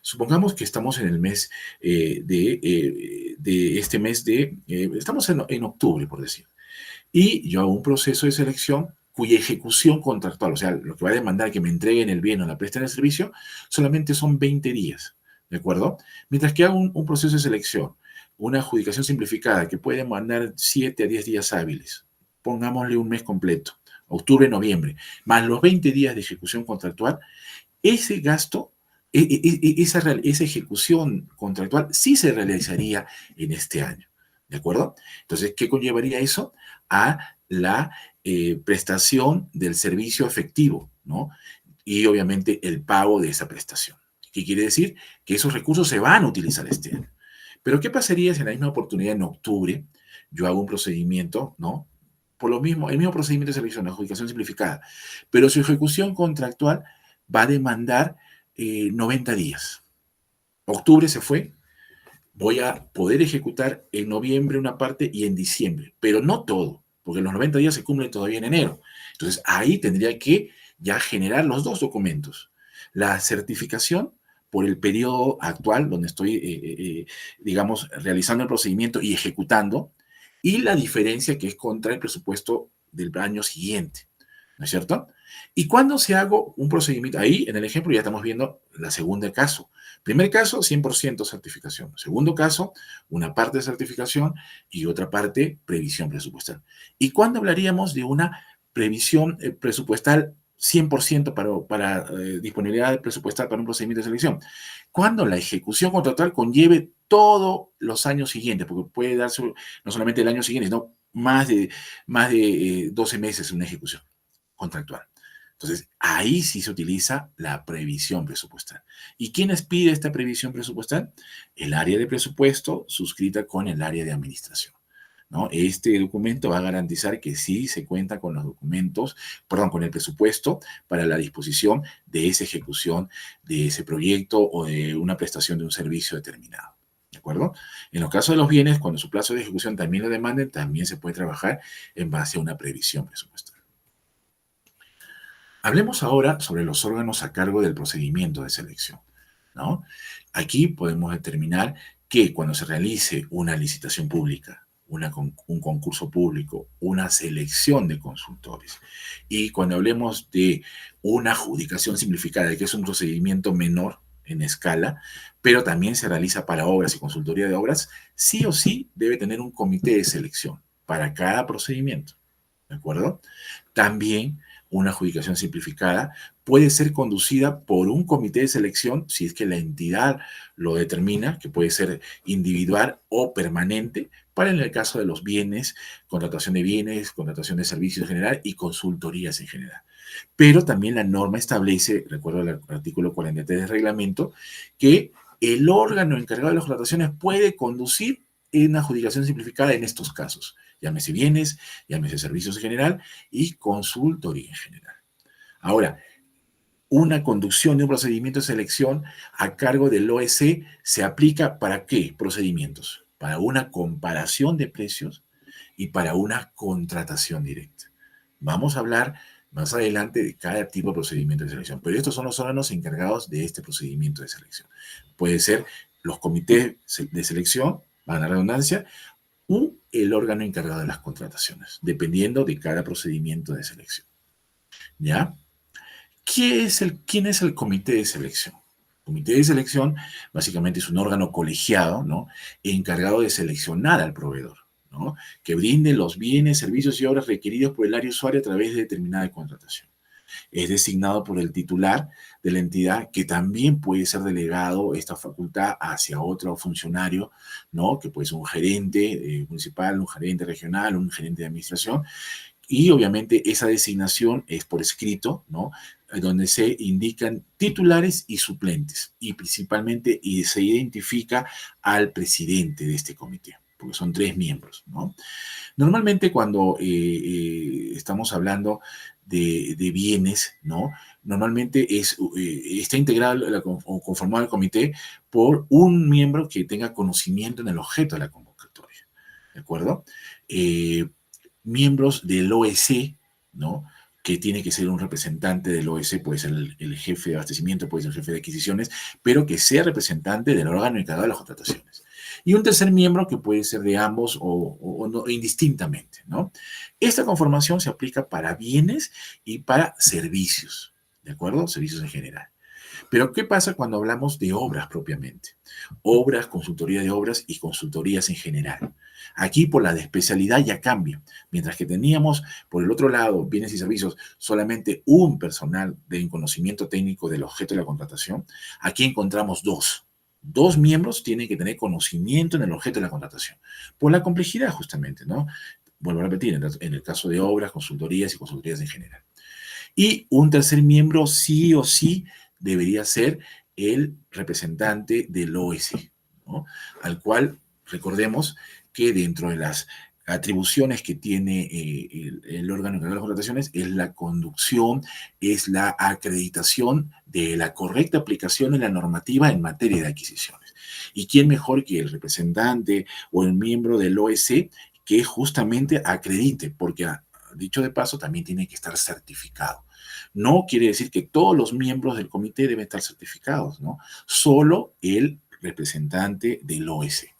supongamos que estamos en el mes de este mes estamos en octubre, por decir, y yo hago un proceso de selección cuya ejecución contractual, o sea, lo que va a demandar que me entreguen el bien o la presten el servicio, solamente son 20 días, ¿de acuerdo? Mientras que hago un proceso de selección, una adjudicación simplificada que puede demandar 7 a 10 días hábiles, pongámosle un mes completo, octubre, noviembre, más los 20 días de ejecución contractual, ese gasto, esa ejecución contractual sí se realizaría en este año, ¿de acuerdo? Entonces, ¿qué conllevaría eso? A la prestación del servicio efectivo, ¿no? Y obviamente el pago de esa prestación. ¿Qué quiere decir? Que esos recursos se van a utilizar este año. Pero ¿qué pasaría si en la misma oportunidad en octubre yo hago un procedimiento, ¿no? Por lo mismo, el mismo procedimiento de selección, la adjudicación simplificada, pero su ejecución contractual va a demandar 90 días. Octubre se fue, voy a poder ejecutar en noviembre una parte y en diciembre, pero no todo, porque los 90 días se cumplen todavía en enero. Entonces ahí tendría que ya generar los dos documentos. La certificación por el periodo actual donde estoy, digamos, realizando el procedimiento y ejecutando, y la diferencia que es contra el presupuesto del año siguiente. ¿No es cierto? Y cuando se hago un procedimiento, ahí en el ejemplo ya estamos viendo la segunda caso. Primer caso, 100% certificación. Segundo caso, una parte de certificación y otra parte previsión presupuestal. ¿Y cuándo hablaríamos de una previsión presupuestal 100% para disponibilidad presupuestal para un procedimiento de selección? Cuando la ejecución contractual conlleve todos los años siguientes, porque puede darse no solamente el año siguiente, sino más de 12 meses una ejecución contractual. Entonces, ahí sí se utiliza la previsión presupuestal. ¿Y quiénes pide esta previsión presupuestal? El área de presupuesto suscrita con el área de administración, ¿no? Este documento va a garantizar que sí se cuenta con los documentos, perdón, con el presupuesto para la disposición de esa ejecución de ese proyecto o de una prestación de un servicio determinado. ¿De acuerdo? En los casos de los bienes, cuando su plazo de ejecución también lo demanden, también se puede trabajar en base a una previsión presupuestal. Hablemos ahora sobre los órganos a cargo del procedimiento de selección, ¿no? Aquí podemos determinar que cuando se realice una licitación pública, un concurso público, una selección de consultores, y cuando hablemos de una adjudicación simplificada, que es un procedimiento menor en escala, pero también se realiza para obras y consultoría de obras, sí o sí debe tener un comité de selección para cada procedimiento, ¿de acuerdo? También una adjudicación simplificada puede ser conducida por un comité de selección si es que la entidad lo determina, que puede ser individual o permanente, para en el caso de los bienes, contratación de servicios en general y consultorías en general. Pero también la norma establece, recuerdo el artículo 43 del reglamento, que el órgano encargado de las contrataciones puede conducir una adjudicación simplificada en estos casos. Llámese bienes, llámese servicios en general y consultoría en general. Ahora, una conducción de un procedimiento de selección a cargo del OEC se aplica para qué procedimientos? Para una comparación de precios y para una contratación directa. Vamos a hablar más adelante de cada tipo de procedimiento de selección, pero estos son los órganos encargados de este procedimiento de selección. Puede ser los comités de selección, van a la redundancia, u el órgano encargado de las contrataciones, dependiendo de cada procedimiento de selección. ¿Ya? ¿Quién es el comité de selección? El comité de selección básicamente es un órgano colegiado, ¿no? Encargado de seleccionar al proveedor, ¿no? Que brinde los bienes, servicios y obras requeridos por el área usuaria a través de determinada contratación. Es designado por el titular de la entidad, que también puede ser delegado esta facultad hacia otro funcionario, ¿no? Que puede ser un gerente municipal, un gerente regional, un gerente de administración, Y obviamente esa designación es por escrito, ¿no? Donde se indican titulares y suplentes y principalmente y se identifica al presidente de este comité, porque son 3 miembros, ¿no? Normalmente cuando estamos hablando de bienes, ¿no? Normalmente está integrado o conformado el comité por un miembro que tenga conocimiento en el objeto de la convocatoria, ¿de acuerdo? Eh, Miembros del OEC, ¿no? Que tiene que ser un representante del OEC, puede ser el jefe de abastecimiento, puede ser el jefe de adquisiciones, pero que sea representante del órgano encargado de las contrataciones. Y un tercer miembro que puede ser de ambos o no, indistintamente, ¿no? Esta conformación se aplica para bienes y para servicios, ¿de acuerdo? Servicios en general. Pero ¿qué pasa cuando hablamos de obras propiamente? Obras, consultoría de obras y consultorías en general. Aquí por la de especialidad ya cambia. Mientras que teníamos por el otro lado bienes y servicios solamente un personal de conocimiento técnico del objeto de la contratación, aquí encontramos dos. Dos miembros tienen que tener conocimiento en el objeto de la contratación. Por la complejidad justamente, ¿no? Vuelvo a repetir, en el caso de obras, consultorías y consultorías en general. Y un tercer miembro sí o sí debería ser el representante del OEC, ¿no? Al cual recordemos que dentro de las atribuciones que tiene el órgano encargado de las contrataciones es la conducción, es la acreditación de la correcta aplicación de la normativa en materia de adquisiciones. ¿Y quién mejor que el representante o el miembro del OEC que justamente acredite? Porque dicho de paso, también tiene que estar certificado. No quiere decir que todos los miembros del comité deben estar certificados, ¿no? Solo el representante del OEC,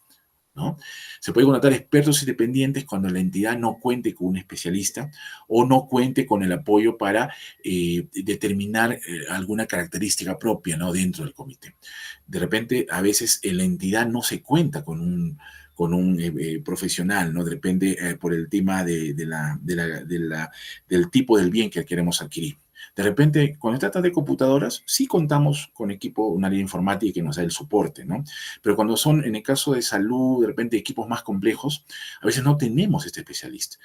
¿no? Se puede contratar expertos independientes cuando la entidad no cuente con un especialista o no cuente con el apoyo para determinar alguna característica propia, ¿no? Dentro del comité. De repente, a veces en la entidad no se cuenta con un profesional, ¿no? De repente, por el tema del tipo del bien que queremos adquirir. De repente, cuando se trata de computadoras, sí contamos con equipo, un área informática que nos da el soporte, ¿no? Pero cuando son, en el caso de salud, de repente equipos más complejos, a veces no tenemos este especialista.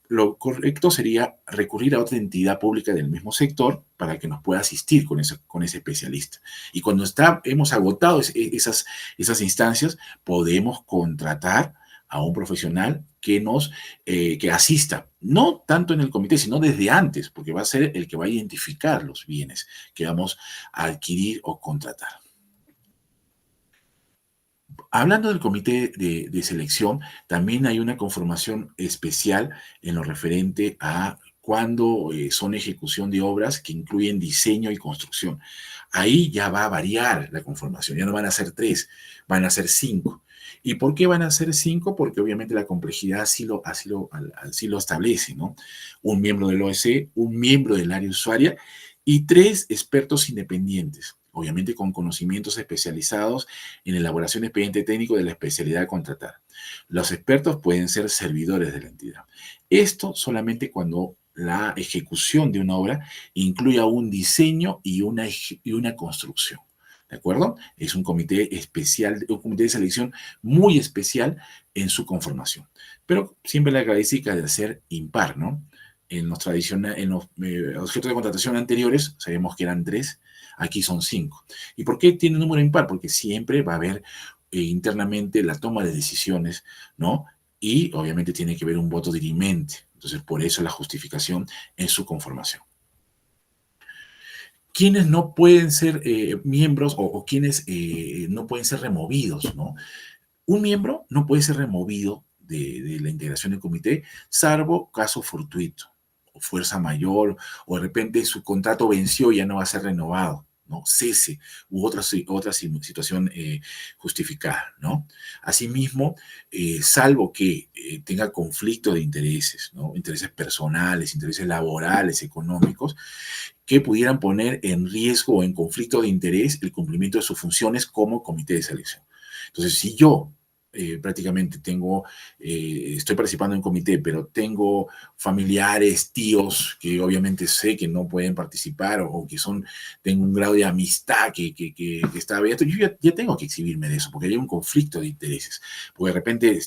Lo correcto sería recurrir a otra entidad pública del mismo sector para que nos pueda asistir con ese especialista. Y cuando hemos agotado esas instancias, podemos contratar a un profesional que asista, no tanto en el comité, sino desde antes, porque va a ser el que va a identificar los bienes que vamos a adquirir o contratar. Hablando del comité de selección, también hay una conformación especial en lo referente a cuando son ejecución de obras que incluyen diseño y construcción. Ahí ya va a variar la conformación, ya no van a ser 3, van a ser 5. ¿Y por qué van a ser 5? Porque obviamente la complejidad así lo establece, ¿no? Un miembro del OEC, un miembro del área usuaria y 3 expertos independientes, obviamente con conocimientos especializados en elaboración de expediente técnico de la especialidad contratada. Los expertos pueden ser servidores de la entidad. Esto solamente cuando la ejecución de una obra incluya un diseño y una construcción. ¿De acuerdo? Es un comité especial, un comité de selección muy especial en su conformación. Pero siempre la característica de ser impar, ¿no? En los objetos de contratación anteriores sabemos que eran 3, aquí son 5. ¿Y por qué tiene número impar? Porque siempre va a haber internamente la toma de decisiones, ¿no? Y obviamente tiene que haber un voto dirimente. Entonces, por eso la justificación en su conformación. ¿Quiénes no pueden ser miembros o quienes no pueden ser removidos, ¿no? Un miembro no puede ser removido de la integración del comité, salvo caso fortuito, o fuerza mayor, o de repente su contrato venció y ya no va a ser renovado, ¿no? Cese u otra situación justificada, ¿no? Asimismo, salvo que tenga conflicto de intereses, ¿no? Intereses personales, intereses laborales, económicos, que pudieran poner en riesgo o en conflicto de interés el cumplimiento de sus funciones como comité de selección. Entonces, si yo prácticamente estoy participando en un comité, pero tengo familiares, tíos que obviamente sé que no pueden participar o que tengo un grado de amistad que está abierto, yo ya tengo que exhibirme de eso, porque hay un conflicto de intereses, porque de repente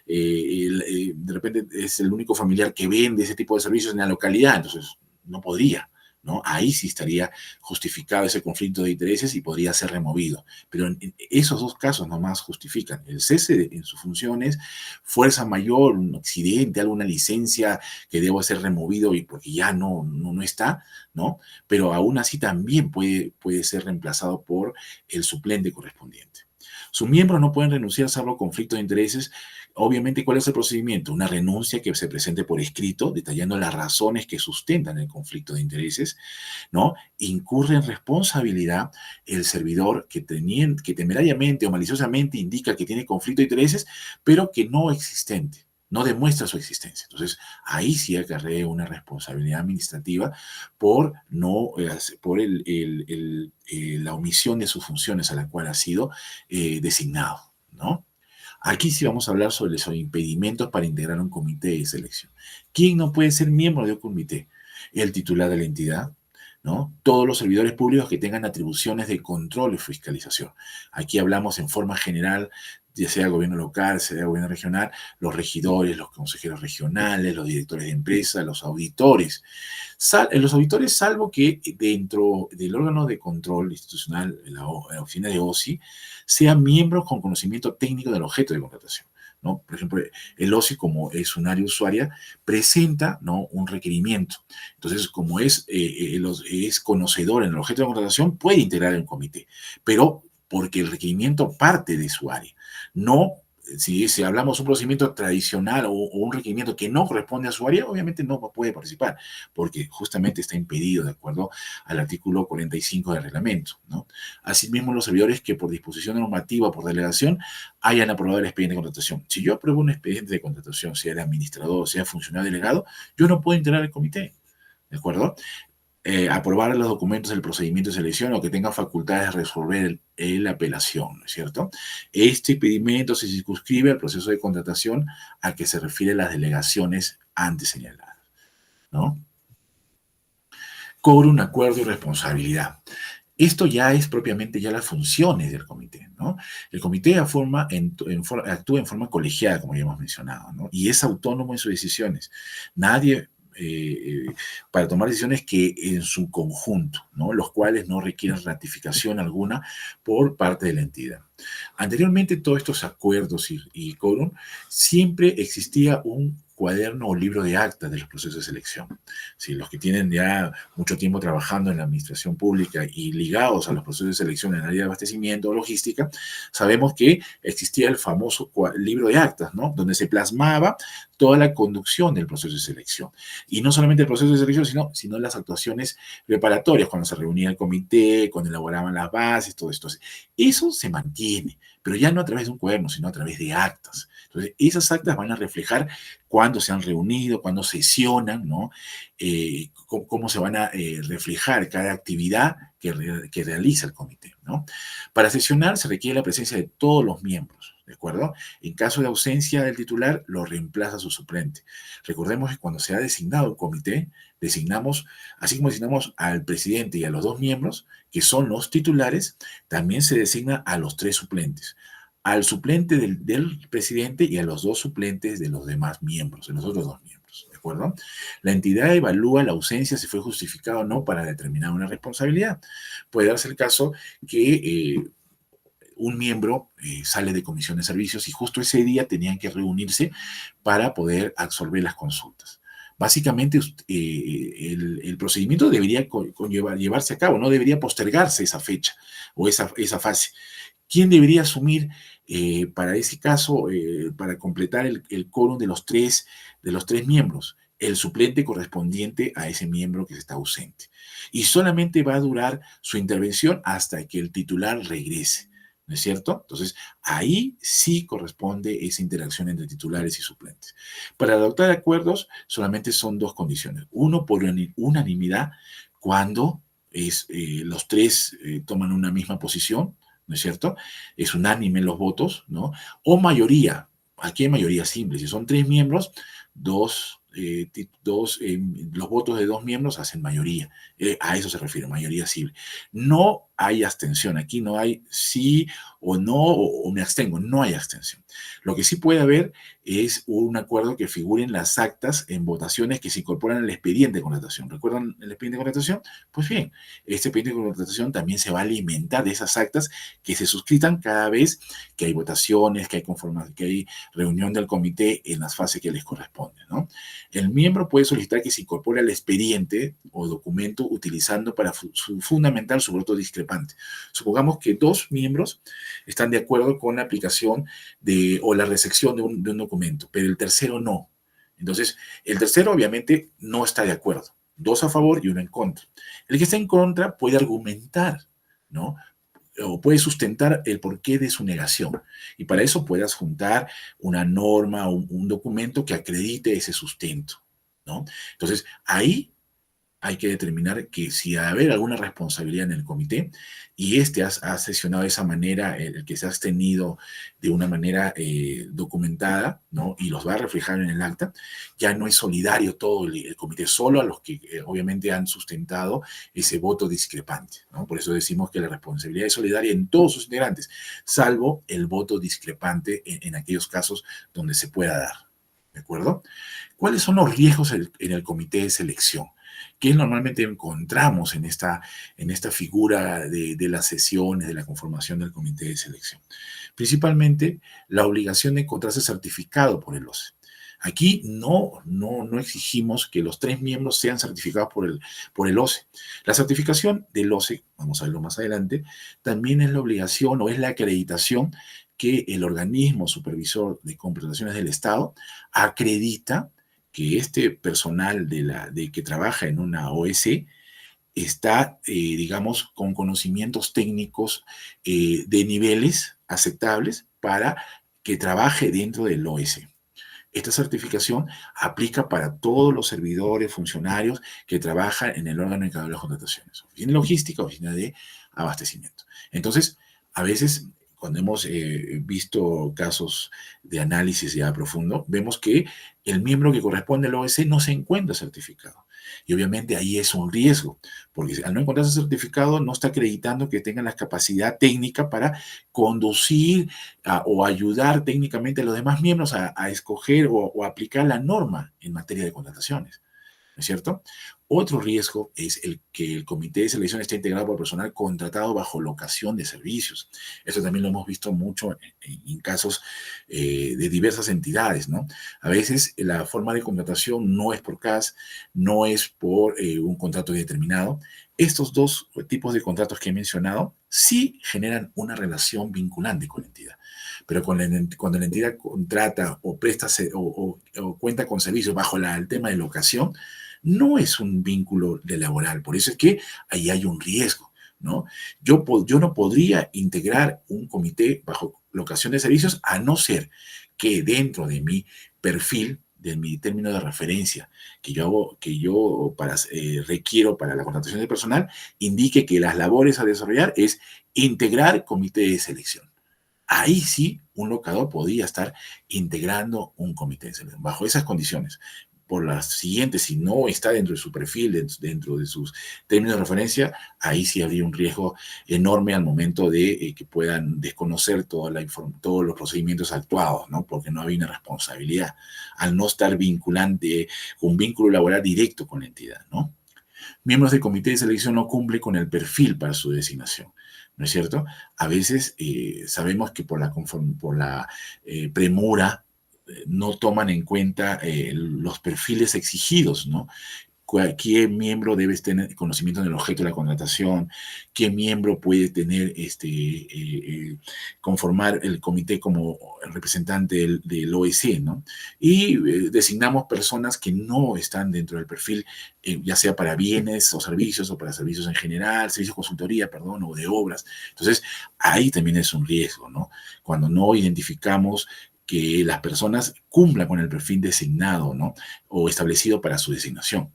de repente es el único familiar que vende ese tipo de servicios en la localidad, entonces no podría. ¿No? Ahí sí estaría justificado ese conflicto de intereses y podría ser removido. Pero en esos dos casos nomás justifican el cese en sus funciones, fuerza mayor, un accidente, alguna licencia que deba ser removido y porque ya no está, ¿no? Pero aún así también puede ser reemplazado por el suplente correspondiente. Sus miembros no pueden renunciar salvo conflicto de intereses. Obviamente, ¿cuál es el procedimiento? Una renuncia que se presente por escrito, detallando las razones que sustentan el conflicto de intereses, ¿no? Incurre en responsabilidad el servidor que temerariamente o maliciosamente indica que tiene conflicto de intereses, pero que no existente, no demuestra su existencia. Entonces, ahí sí acarrea una responsabilidad administrativa por, no, por la omisión de sus funciones a la cual ha sido designado, ¿no? Aquí sí vamos a hablar sobre los impedimentos para integrar un comité de selección. ¿Quién no puede ser miembro de un comité? El titular de la entidad, ¿no? Todos los servidores públicos que tengan atribuciones de control y fiscalización. Aquí hablamos en forma general, ya sea gobierno local, sea gobierno regional, los regidores, los consejeros regionales, los directores de empresa, los auditores. Los auditores, salvo que dentro del órgano de control institucional, la oficina de OSI, sean miembros con conocimiento técnico del objeto de contratación. ¿No? Por ejemplo, el OSI, como es un área usuaria, presenta, ¿no?, un requerimiento. Entonces, como es conocedor en el objeto de contratación, puede integrar un comité, pero porque el requerimiento parte de su área. No, si hablamos de un procedimiento tradicional o un requerimiento que no corresponde a su área, obviamente no puede participar, porque justamente está impedido de acuerdo al artículo 45 del reglamento, ¿no? Asimismo, los servidores que por disposición normativa o por delegación hayan aprobado el expediente de contratación. Si yo apruebo un expediente de contratación, sea el administrador, sea funcionario delegado, yo no puedo integrar el comité, ¿de acuerdo? Aprobar los documentos del procedimiento de selección o que tenga facultades de resolver la apelación, ¿no es cierto? Este impedimento se circunscribe al proceso de contratación a que se refieren las delegaciones antes señaladas, ¿no? Cobro un acuerdo y responsabilidad. Esto ya es propiamente ya las funciones del comité, ¿no? El comité actúa en forma colegiada, como ya hemos mencionado, ¿no? Y es autónomo en sus decisiones. Nadie para tomar decisiones que en su conjunto, ¿no?, los cuales no requieren ratificación alguna por parte de la entidad. Anteriormente, todos estos acuerdos y quórum, siempre existía un cuaderno o libro de actas de los procesos de selección. Si los que tienen ya mucho tiempo trabajando en la administración pública y ligados a los procesos de selección en el área de abastecimiento o logística, sabemos que existía el famoso libro de actas, ¿no?, donde se plasmaba toda la conducción del proceso de selección. Y no solamente el proceso de selección, sino las actuaciones preparatorias, cuando se reunía el comité, cuando elaboraban las bases, todo esto. Eso se mantiene, pero ya no a través de un cuaderno, sino a través de actas. Entonces, esas actas van a reflejar cuándo se han reunido, cuándo sesionan, ¿no? Cómo se van a reflejar cada actividad que realiza el comité, ¿no? Para sesionar se requiere la presencia de todos los miembros, ¿de acuerdo? En caso de ausencia del titular, lo reemplaza su suplente. Recordemos que cuando se ha designado un comité, designamos, así como designamos al presidente y a los dos miembros, que son los titulares, también se designa a los tres suplentes, al suplente del presidente y a los dos suplentes de los demás miembros, de los otros dos miembros, ¿de acuerdo? La entidad evalúa la ausencia si fue justificada o no para determinar una responsabilidad. Puede darse el caso que un miembro sale de comisión de servicios y justo ese día tenían que reunirse para poder absorber las consultas. Básicamente, el procedimiento debería llevarse a cabo, no debería postergarse esa fecha o esa fase. ¿Quién debería asumir para ese caso, para completar el quórum de los tres miembros? El suplente correspondiente a ese miembro que está ausente. Y solamente va a durar su intervención hasta que el titular regrese, ¿no es cierto? Entonces, ahí sí corresponde esa interacción entre titulares y suplentes. Para adoptar acuerdos, solamente son dos condiciones. Uno, por unanimidad, cuando los tres toman una misma posición, ¿no es cierto? Es unánime los votos, ¿no? O mayoría. Aquí hay mayoría simple. Si son 3 miembros, los votos de 2 miembros hacen mayoría. A eso se refiere, mayoría simple. No hay abstención. Aquí no hay sí o no o me abstengo. No hay abstención. Lo que sí puede haber es un acuerdo que figuren las actas en votaciones que se incorporan al expediente de contratación. ¿Recuerdan el expediente de contratación? Pues bien, este expediente de contratación también se va a alimentar de esas actas que se suscritan cada vez que hay votaciones, que hay reunión del comité en las fases que les corresponden, ¿no? El miembro puede solicitar que se incorpore al expediente o documento utilizando para fundamentar su voto discrepante. Supongamos que 2 miembros están de acuerdo con la aplicación o la recepción de un documento, pero el tercero no. Entonces, el tercero obviamente no está de acuerdo. 2 a favor y 1 en contra. El que está en contra puede argumentar, ¿no? O puede sustentar el porqué de su negación. Y para eso puedas juntar una norma o un documento que acredite ese sustento, ¿no? Entonces, ahí hay que determinar que si ha haber alguna responsabilidad en el comité y ha sesionado de esa manera, el que se ha abstenido de una manera documentada, ¿no? Y los va a reflejar en el acta, ya no es solidario todo el comité, solo a los que obviamente han sustentado ese voto discrepante, ¿no? Por eso decimos que la responsabilidad es solidaria en todos sus integrantes, salvo el voto discrepante en aquellos casos donde se pueda dar, ¿de acuerdo? ¿Cuáles son los riesgos en el comité de selección? ¿Qué normalmente encontramos en esta figura de las sesiones, de la conformación del comité de selección? Principalmente la obligación de encontrarse certificado por el OCE. Aquí no exigimos que los 3 miembros sean certificados por el OCE. La certificación del OCE, vamos a verlo más adelante, también es la obligación o es la acreditación que el organismo supervisor de contrataciones del Estado acredita que este personal que trabaja en una OS está, digamos, con conocimientos técnicos de niveles aceptables para que trabaje dentro del OS. Esta certificación aplica para todos los servidores, funcionarios que trabajan en el órgano encargado de las contrataciones, oficina de logística, oficina de abastecimiento. Entonces, a veces, cuando hemos visto casos de análisis ya profundo, vemos que el miembro que corresponde al OS no se encuentra certificado. Y obviamente ahí es un riesgo, porque al no encontrarse certificado no está acreditando que tenga la capacidad técnica para conducir o ayudar técnicamente a los demás miembros a escoger o aplicar la norma en materia de contrataciones. ¿No es cierto? Otro riesgo es el que el comité de selección esté integrado por personal contratado bajo locación de servicios. Eso también lo hemos visto mucho en casos de diversas entidades, ¿no? A veces la forma de contratación no es por CAS, no es por un contrato determinado. Estos 2 tipos de contratos que he mencionado sí generan una relación vinculante con la entidad. Pero cuando la entidad contrata o presta o cuenta con servicios bajo el tema de locación, no es un vínculo de laboral. Por eso es que ahí hay un riesgo, ¿no? Yo no podría integrar un comité bajo locación de servicios a no ser que dentro de mi perfil, de mi término de referencia requiero para la contratación de personal, indique que las labores a desarrollar es integrar comité de selección. Ahí sí, un locador podría estar integrando un comité de selección bajo esas condiciones. Por las siguientes, si no está dentro de su perfil, dentro de sus términos de referencia, ahí sí habría un riesgo enorme al momento de que puedan desconocer todos los procedimientos actuados, ¿no? Porque no había una responsabilidad al no estar vinculante, un vínculo laboral directo con la entidad, ¿no? Miembros del comité de selección no cumplen con el perfil para su designación, ¿no es cierto? A veces sabemos que por la premura no toman en cuenta los perfiles exigidos, ¿no? ¿Qué miembro debe tener conocimiento del objeto de la contratación? ¿Qué miembro puede tener conformar el comité como representante del OEC, ¿no? Y designamos personas que no están dentro del perfil, ya sea para bienes o para servicios en general, servicios de consultoría, perdón, o de obras. Entonces, ahí también es un riesgo, ¿no? Cuando no identificamos que las personas cumplan con el perfil designado, ¿no? O establecido para su designación.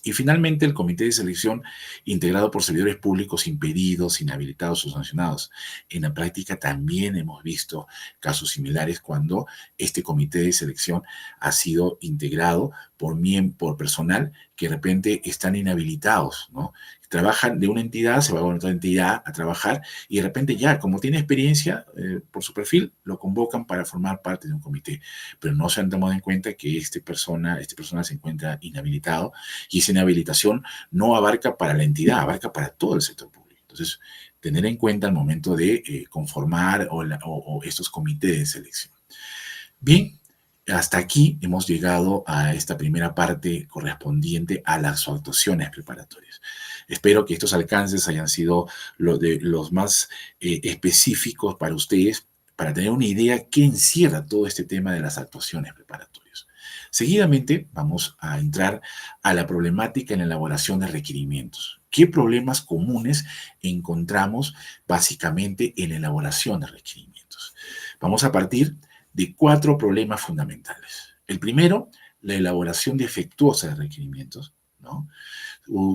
Y finalmente, el comité de selección, integrado por servidores públicos impedidos, inhabilitados o sancionados. En la práctica también hemos visto casos similares cuando este comité de selección ha sido integrado por personal que de repente están inhabilitados, ¿no? Trabajan de una entidad, se va a otra entidad a trabajar y de repente ya, como tiene experiencia por su perfil, lo convocan para formar parte de un comité. Pero no se han tomado en cuenta que este persona se encuentra inhabilitado y esa inhabilitación no abarca para la entidad, abarca para todo el sector público. Entonces, tener en cuenta al momento de conformar o estos comités de selección. Bien, hasta aquí hemos llegado a esta primera parte correspondiente a las actuaciones preparatorias. Espero que estos alcances hayan sido los más específicos para ustedes, para tener una idea qué encierra todo este tema de las actuaciones preparatorias. Seguidamente vamos a entrar a la problemática en la elaboración de requerimientos. ¿Qué problemas comunes encontramos básicamente en la elaboración de requerimientos? Vamos a partir de 4 problemas fundamentales. El primero, la elaboración defectuosa de requerimientos, ¿no?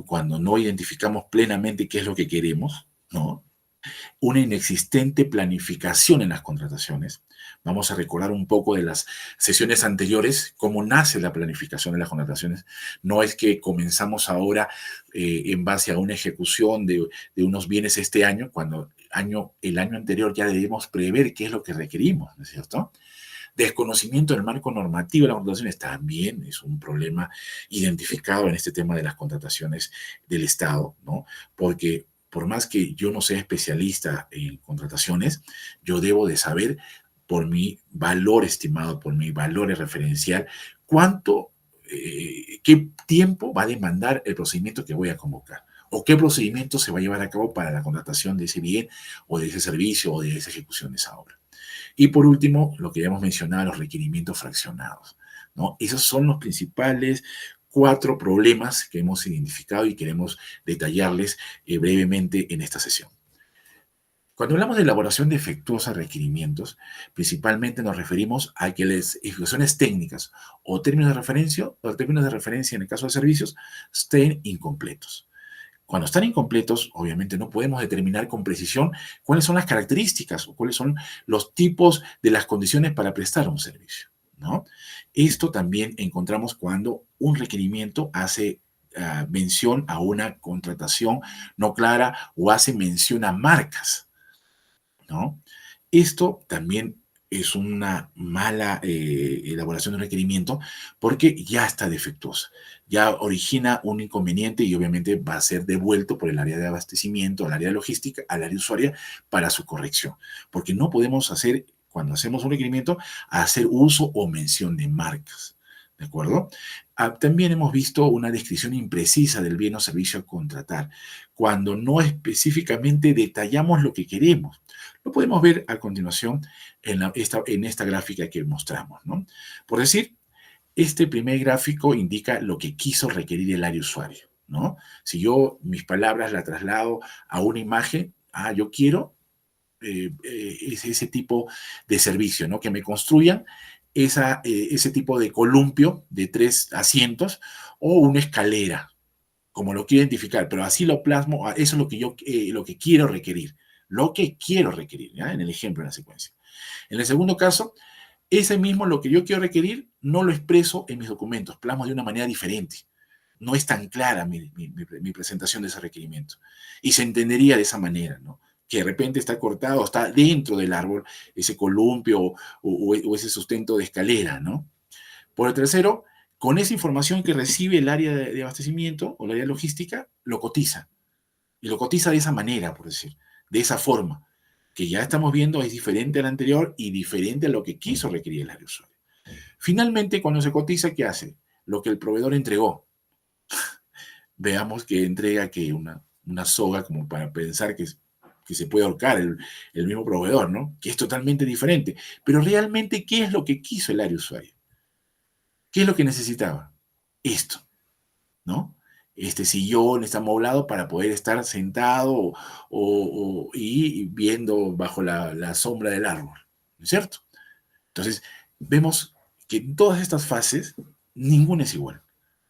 Cuando no identificamos plenamente qué es lo que queremos, ¿no? Una inexistente planificación en las contrataciones. Vamos a recordar un poco de las sesiones anteriores, cómo nace la planificación de las contrataciones. No es que comenzamos ahora en base a una ejecución de unos bienes este año, cuando el año anterior ya debemos prever qué es lo que requerimos, ¿no es cierto? Desconocimiento del marco normativo de las contrataciones también es un problema identificado en este tema de las contrataciones del Estado, ¿no? Porque por más que yo no sea especialista en contrataciones, yo debo de saber por mi valor estimado, por mi valor referencial, qué tiempo va a demandar el procedimiento que voy a convocar o qué procedimiento se va a llevar a cabo para la contratación de ese bien o de ese servicio o de esa ejecución de esa obra. Y por último, lo que ya hemos mencionado, los requerimientos fraccionados, ¿no? Esos son los principales 4 problemas que hemos identificado y queremos detallarles brevemente en esta sesión. Cuando hablamos de elaboración defectuosa de requerimientos, principalmente nos referimos a que las ejecuciones técnicas o términos de referencia en el caso de servicios estén incompletos. Cuando están incompletos, obviamente no podemos determinar con precisión cuáles son las características o cuáles son los tipos de las condiciones para prestar un servicio, ¿no? Esto también encontramos cuando un requerimiento hace mención a una contratación no clara o hace mención a marcas, ¿no? Esto también es una mala elaboración de un requerimiento porque ya está defectuosa, ya origina un inconveniente y obviamente va a ser devuelto por el área de abastecimiento, al área de logística, al área usuaria para su corrección, porque no podemos hacer, cuando hacemos un requerimiento, hacer uso o mención de marcas. ¿De acuerdo? También hemos visto una descripción imprecisa del bien o servicio a contratar, cuando no específicamente detallamos lo que queremos. Lo podemos ver a continuación en esta gráfica que mostramos, ¿no? Por decir, este primer gráfico indica lo que quiso requerir el área usuario, ¿no? Si yo mis palabras las traslado a una imagen, yo quiero ese tipo de servicio, ¿no? Que me construyan ese tipo de columpio de 3 asientos o una escalera, como lo quiero identificar, pero así lo plasmo, eso es lo que quiero requerir, ¿ya? En el ejemplo, en la secuencia. En el segundo caso, ese mismo, lo que yo quiero requerir, no lo expreso en mis documentos, plasmo de una manera diferente. No es tan clara mi presentación de ese requerimiento. Y se entendería de esa manera, ¿no? Que de repente está cortado, está dentro del árbol, ese columpio o ese sustento de escalera, ¿no? Por el tercero, con esa información que recibe el área de abastecimiento o el área logística, lo cotiza. Y lo cotiza de esa manera, por decir, de esa forma, que ya estamos viendo es diferente al anterior y diferente a lo que quiso requerir el área usuario. Finalmente, cuando se cotiza, ¿qué hace? Lo que el proveedor entregó. Veamos que entrega que una soga como para pensar que se puede ahorcar el mismo proveedor, ¿no? Que es totalmente diferente. Pero realmente, ¿qué es lo que quiso el área usuario? ¿Qué es lo que necesitaba? Esto, ¿no? Este sillón está amoblado para poder estar sentado y viendo bajo la sombra del árbol, ¿no es cierto? Entonces, vemos que en todas estas fases, ninguna es igual.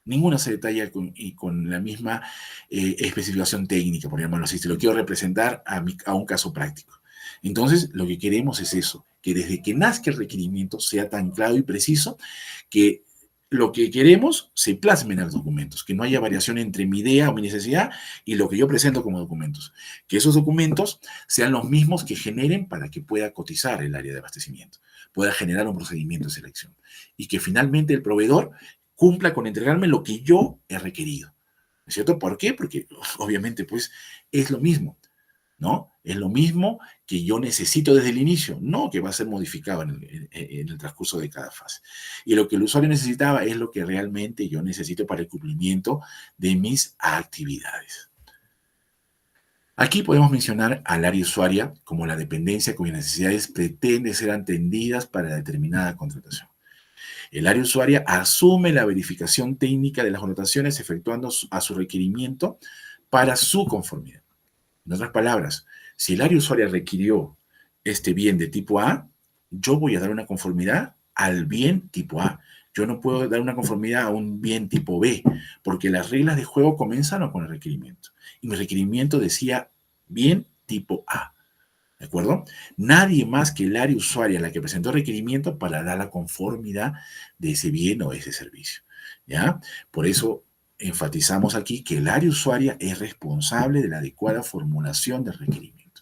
Ninguna se detalla y con la misma especificación técnica, por llamarlo así. Se lo quiero representar a un caso práctico. Entonces, lo que queremos es eso, que desde que nazca el requerimiento sea tan claro y preciso que lo que queremos se plasme en los documentos, que no haya variación entre mi idea o mi necesidad y lo que yo presento como documentos. Que esos documentos sean los mismos que generen para que pueda cotizar el área de abastecimiento, pueda generar un procedimiento de selección y que finalmente el proveedor cumpla con entregarme lo que yo he requerido. ¿No es cierto? ¿Por qué? Porque obviamente pues es lo mismo, ¿no? Es lo mismo que yo necesito desde el inicio, no que va a ser modificado en el transcurso de cada fase. Y lo que el usuario necesitaba es lo que realmente yo necesito para el cumplimiento de mis actividades. Aquí podemos mencionar al área usuaria como la dependencia cuyas necesidades pretende ser atendidas para determinada contratación. El área usuaria asume la verificación técnica de las anotaciones efectuando a su requerimiento para su conformidad. En otras palabras, si el área usuaria requirió este bien de tipo A, yo voy a dar una conformidad al bien tipo A. Yo no puedo dar una conformidad a un bien tipo B, porque las reglas de juego comenzaron con el requerimiento. Y mi requerimiento decía bien tipo A. ¿De acuerdo? Nadie más que el área usuaria la que presentó el requerimiento para dar la conformidad de ese bien o ese servicio. ¿Ya? Por eso enfatizamos aquí que el área usuaria es responsable de la adecuada formulación del requerimiento,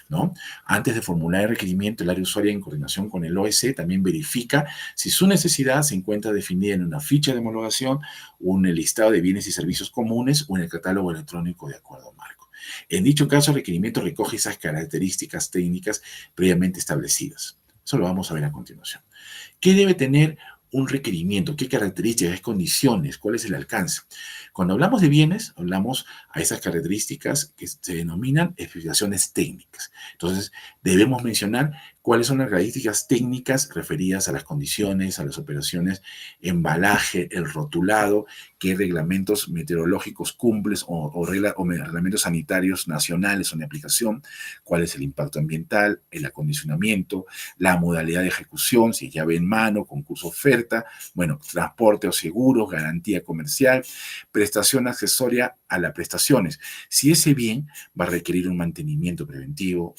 ¿no? Antes de formular el requerimiento, el área usuaria en coordinación con el OS también verifica si su necesidad se encuentra definida en una ficha de homologación, un listado de bienes y servicios comunes o en el catálogo electrónico de acuerdo marco. En dicho caso, el requerimiento recoge esas características técnicas previamente establecidas. Eso lo vamos a ver a continuación. ¿Qué debe tener un requerimiento? ¿Qué características, qué condiciones? ¿Cuál es el alcance? Cuando hablamos de bienes, hablamos a esas características que se denominan especificaciones técnicas. Entonces, debemos mencionar cuáles son las características técnicas referidas a las condiciones, a las operaciones, embalaje, el rotulado, qué reglamentos meteorológicos cumples o reglamentos sanitarios nacionales son de aplicación, cuál es el impacto ambiental, el acondicionamiento, la modalidad de ejecución, si es llave en mano, concurso oferta, bueno, transporte o seguros, garantía comercial, prestación accesoria a las prestaciones. Si ese bien va a requerir un mantenimiento preventivo,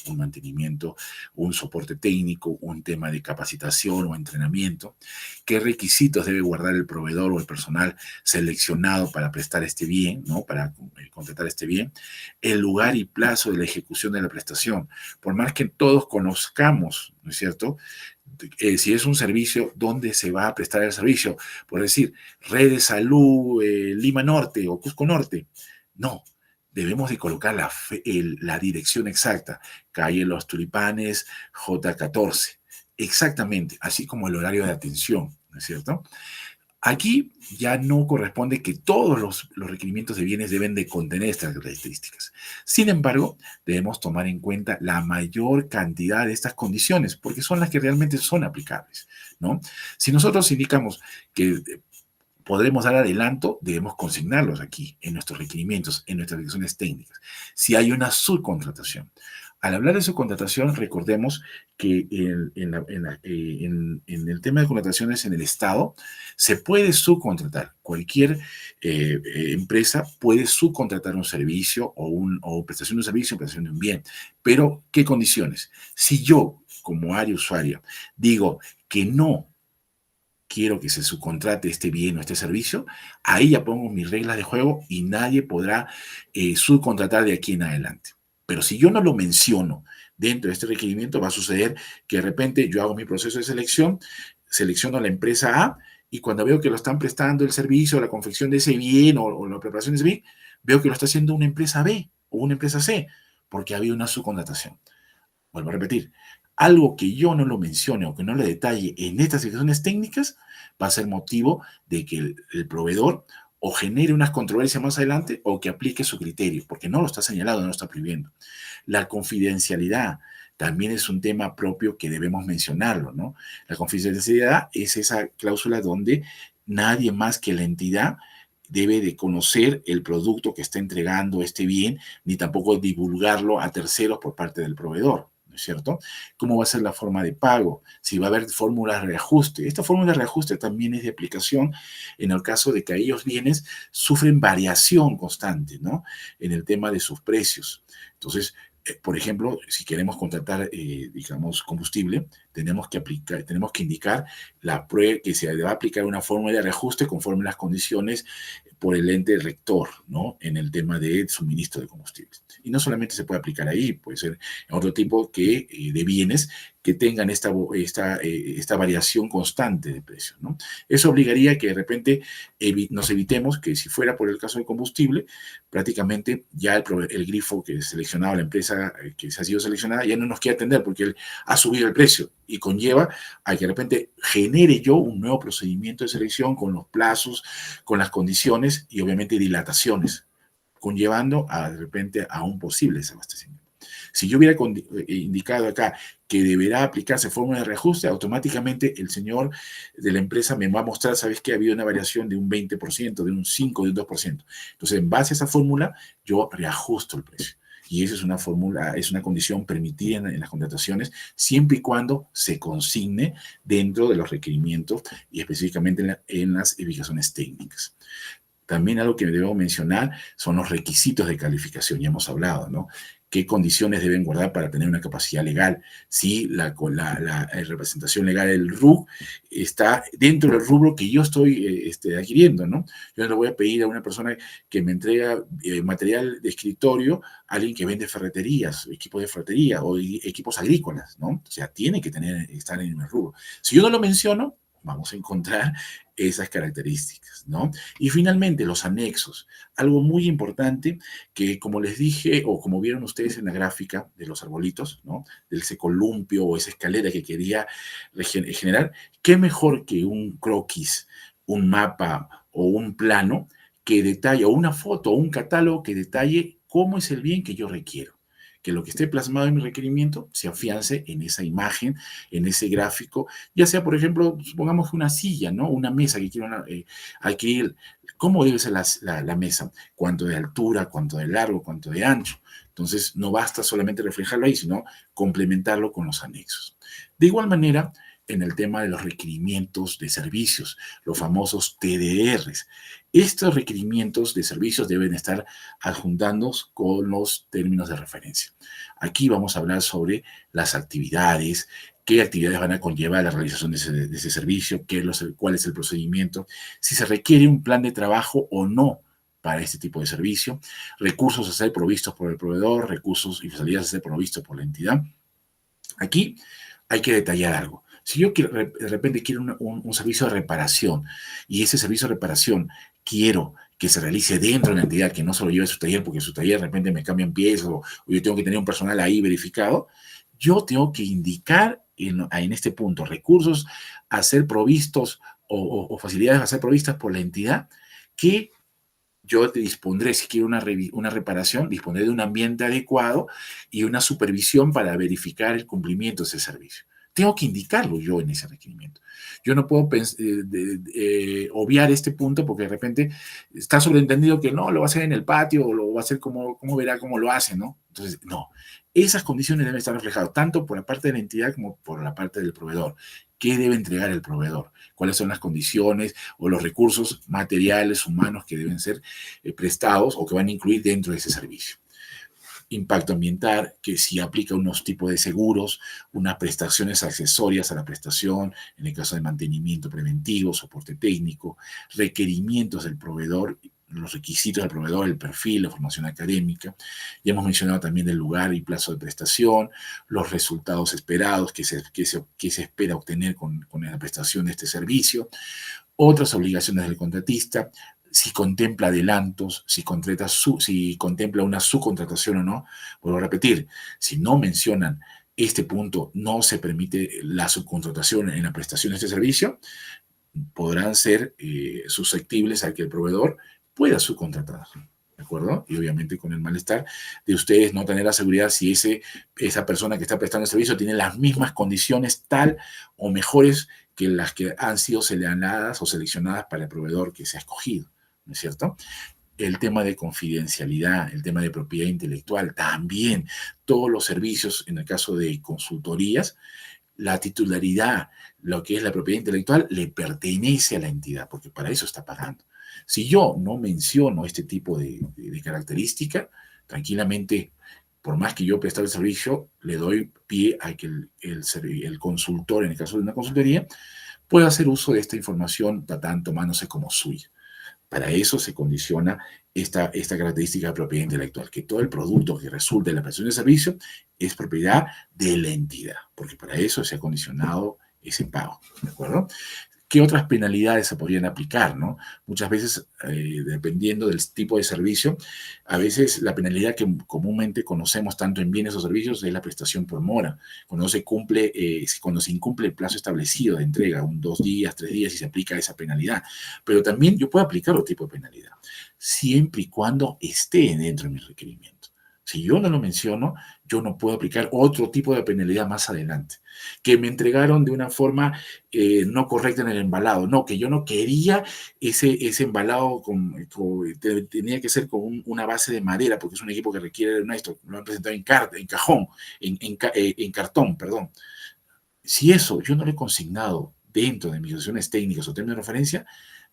un soporte técnico, un tema de capacitación o entrenamiento, qué requisitos debe guardar el proveedor o el personal seleccionado para prestar este bien, ¿no? Para contratar este bien, el lugar y plazo de la ejecución de la prestación. Por más que todos conozcamos, ¿no es cierto? Si es un servicio, ¿dónde se va a prestar el servicio? Por decir, Red de Salud Lima Norte o Cusco Norte. No, debemos de colocar la dirección exacta. Calle Los Tulipanes, J14. Exactamente, así como el horario de atención, ¿no es cierto? Aquí ya no corresponde que todos los requerimientos de bienes deben de contener estas características. Sin embargo, debemos tomar en cuenta la mayor cantidad de estas condiciones, porque son las que realmente son aplicables, ¿no? Si nosotros indicamos que podremos dar adelanto, debemos consignarlos aquí en nuestros requerimientos, en nuestras direcciones técnicas. Si hay una subcontratación. Al hablar de subcontratación, recordemos que en el tema de contrataciones en el Estado se puede subcontratar. Cualquier empresa puede subcontratar un servicio o prestación de un servicio o prestación de un bien. Pero, ¿qué condiciones? Si yo, como área usuaria, digo que no quiero que se subcontrate este bien o este servicio, ahí ya pongo mis reglas de juego y nadie podrá subcontratar de aquí en adelante. Pero si yo no lo menciono dentro de este requerimiento, va a suceder que de repente yo hago mi proceso de selección, selecciono a la empresa A y cuando veo que lo están prestando el servicio, la confección de ese bien o la preparación de ese bien, veo que lo está haciendo una empresa B o una empresa C, porque ha habido una subcontratación. Vuelvo a repetir, algo que yo no lo mencione o que no le detalle en estas situaciones técnicas va a ser motivo de que el proveedor o genere unas controversias más adelante o que aplique su criterio, porque no lo está señalado, no lo está prohibiendo. La confidencialidad también es un tema propio que debemos mencionarlo, ¿no? La confidencialidad es esa cláusula donde nadie más que la entidad debe de conocer el producto que está entregando este bien, ni tampoco divulgarlo a terceros por parte del proveedor. es cierto? ¿Cómo va a ser la forma de pago? Si va a haber fórmulas de reajuste. Esta fórmula de reajuste también es de aplicación en el caso de que aquellos bienes sufren variación constante, ¿no? En el tema de sus precios. Entonces, por ejemplo, si queremos contratar, digamos, combustible, tenemos que indicar que se va a aplicar una fórmula de reajuste conforme las condiciones por el ente rector, ¿no? En el tema de suministro de combustibles. Y no solamente se puede aplicar ahí, puede ser en otro tipo de bienes que tengan esta variación constante de precios, ¿no? Eso obligaría a que de repente nos evitemos que si fuera por el caso del combustible, prácticamente ya el grifo que seleccionaba la empresa que se ha sido seleccionada ya no nos quiere atender porque él ha subido el precio y conlleva a que de repente genere yo un nuevo procedimiento de selección con los plazos, con las condiciones y obviamente dilataciones, conllevando de repente a un posible desabastecimiento. Si yo hubiera indicado acá que deberá aplicarse fórmula de reajuste, automáticamente el señor de la empresa me va a mostrar, ¿sabes qué? Ha habido una variación de un 20%, de un 5%, de un 2%. Entonces, en base a esa fórmula, yo reajusto el precio. Y esa es una fórmula, es una condición permitida en las contrataciones, siempre y cuando se consigne dentro de los requerimientos y específicamente en las indicaciones técnicas. También algo que debo mencionar son los requisitos de calificación, ya hemos hablado, ¿no? ¿Qué condiciones deben guardar para tener una capacidad legal? Si la representación legal del RUC está dentro del rubro que yo estoy adquiriendo, ¿no? Yo no le voy a pedir a una persona que me entrega material de escritorio a alguien que vende ferreterías, equipos de ferretería o equipos agrícolas, ¿no? O sea, tiene que estar en el rubro. Si yo no lo menciono, vamos a encontrar esas características, ¿no? Y finalmente, los anexos. Algo muy importante que, como les dije, o como vieron ustedes en la gráfica de los arbolitos, ¿no? De ese columpio o esa escalera que quería generar, qué mejor que un croquis, un mapa o un plano que detalle, o una foto o un catálogo que detalle cómo es el bien que yo requiero, que lo que esté plasmado en mi requerimiento se afiance en esa imagen, en ese gráfico, ya sea, por ejemplo, supongamos que una silla, ¿no? Una mesa que quiero adquirir. ¿Cómo debe ser la mesa? ¿Cuánto de altura, cuánto de largo, cuánto de ancho? Entonces, no basta solamente reflejarlo ahí, sino complementarlo con los anexos. De igual manera, en el tema de los requerimientos de servicios, los famosos TDRs. Estos requerimientos de servicios deben estar adjuntados con los términos de referencia. Aquí vamos a hablar sobre las actividades, qué actividades van a conllevar la realización de ese servicio, cuál es el procedimiento, si se requiere un plan de trabajo o no para este tipo de servicio, recursos a ser provistos por el proveedor, recursos y facilidades a ser provistos por la entidad. Aquí hay que detallar algo. Si yo de repente quiero un servicio de reparación y ese servicio de reparación quiero que se realice dentro de la entidad, que no se lo lleve a su taller, porque su taller de repente me cambian piezas o yo tengo que tener un personal ahí verificado, yo tengo que indicar en este punto recursos a ser provistos o facilidades a ser provistas por la entidad que yo te dispondré, si quiero una reparación, dispondré de un ambiente adecuado y una supervisión para verificar el cumplimiento de ese servicio. Tengo que indicarlo yo en ese requerimiento. Yo no puedo obviar este punto porque de repente está sobreentendido que no, lo va a hacer en el patio o lo va a hacer como verá cómo lo hace, ¿no? Entonces, no. Esas condiciones deben estar reflejadas tanto por la parte de la entidad como por la parte del proveedor. ¿Qué debe entregar el proveedor? ¿Cuáles son las condiciones o los recursos materiales, humanos que deben ser prestados o que van a incluir dentro de ese servicio? Impacto ambiental, que si aplica unos tipos de seguros, unas prestaciones accesorias a la prestación, en el caso de mantenimiento preventivo, soporte técnico, requerimientos del proveedor, los requisitos del proveedor, el perfil, la formación académica. Ya hemos mencionado también el lugar y plazo de prestación, los resultados esperados que se espera obtener con la prestación de este servicio, otras obligaciones del contratista, si contempla adelantos, si contempla una subcontratación o no. Vuelvo a repetir, si no mencionan este punto, no se permite la subcontratación en la prestación de este servicio, podrán ser susceptibles a que el proveedor pueda subcontratar. ¿De acuerdo? Y obviamente con el malestar de ustedes no tener la seguridad si esa persona que está prestando el servicio tiene las mismas condiciones tal o mejores que las que han sido seleccionadas para el proveedor que se ha escogido, ¿no es cierto? el tema de confidencialidad, el tema de propiedad intelectual, también todos los servicios, en el caso de consultorías, la titularidad, lo que es la propiedad intelectual, le pertenece a la entidad, porque para eso está pagando. Si yo no menciono este tipo de característica, tranquilamente, por más que yo preste el servicio, le doy pie a que el consultor, en el caso de una consultoría, pueda hacer uso de esta información tanto tomándose como suya. Para eso se condiciona esta característica de propiedad intelectual, que todo el producto que resulte de la prestación de servicio es propiedad de la entidad, porque para eso se ha condicionado ese pago, ¿de acuerdo? ¿Qué otras penalidades se podrían aplicar, no? Muchas veces, dependiendo del tipo de servicio, a veces la penalidad que comúnmente conocemos tanto en bienes o servicios es la prestación por mora. Cuando se incumple el plazo establecido de entrega, 2 días, 3 días, y se aplica esa penalidad. Pero también yo puedo aplicar otro tipo de penalidad, siempre y cuando esté dentro de mi requerimiento. Si yo no lo menciono, yo no puedo aplicar otro tipo de penalidad más adelante. Que me entregaron de una forma no correcta en el embalado. No, que yo no quería ese embalado, tenía que ser con una base de madera, porque es un equipo que requiere esto. Lo han presentado en cajón, en cartón, perdón. Si eso yo no lo he consignado dentro de mis opciones técnicas o términos de referencia,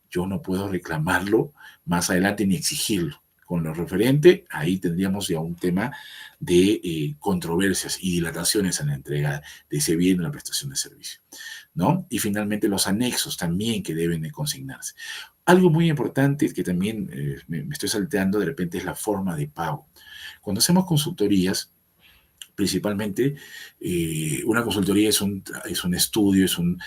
yo no puedo reclamarlo más adelante ni exigirlo. Con lo referente, ahí tendríamos ya un tema de controversias y dilataciones en la entrega de ese bien o la prestación de servicio, ¿no? Y finalmente los anexos también que deben de consignarse. Algo muy importante que también me estoy salteando de repente es la forma de pago. Cuando hacemos consultorías, principalmente, una consultoría es un estudio, es un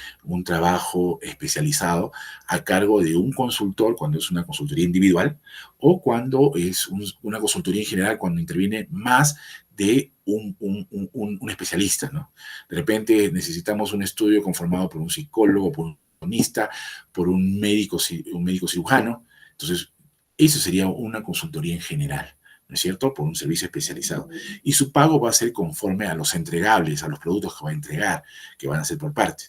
trabajo especializado a cargo de un consultor cuando es una consultoría individual, o cuando es una consultoría en general cuando interviene más de un especialista, ¿no? De repente necesitamos un estudio conformado por un psicólogo, por un cronista, por un médico cirujano. Entonces, eso sería una consultoría en general, ¿no es cierto? Por un servicio especializado. Y su pago va a ser conforme a los entregables, a los productos que va a entregar, que van a ser por parte.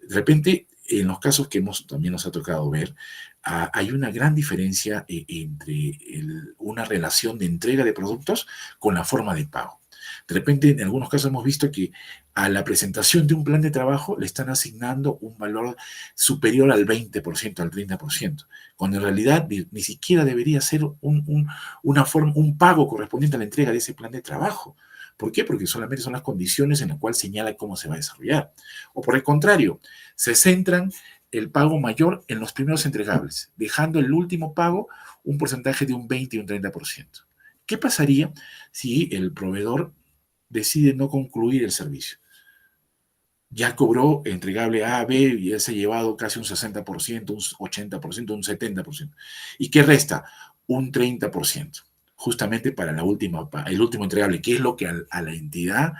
De repente, en los casos que también nos ha tocado ver, hay una gran diferencia entre una relación de entrega de productos con la forma de pago. De repente, en algunos casos hemos visto que a la presentación de un plan de trabajo le están asignando un valor superior al 20%, al 30%, cuando en realidad ni siquiera debería ser un pago correspondiente a la entrega de ese plan de trabajo. ¿Por qué? Porque solamente son las condiciones en las cuales señala cómo se va a desarrollar. O por el contrario, se centran el pago mayor en los primeros entregables, dejando el último pago un porcentaje de un 20 y un 30%. ¿Qué pasaría si el proveedor decide no concluir el servicio? Ya cobró entregable A, B, y ya se ha llevado casi un 60%, un 80%, un 70%. ¿Y qué resta? Un 30%, justamente para el último entregable, que es lo que a la entidad,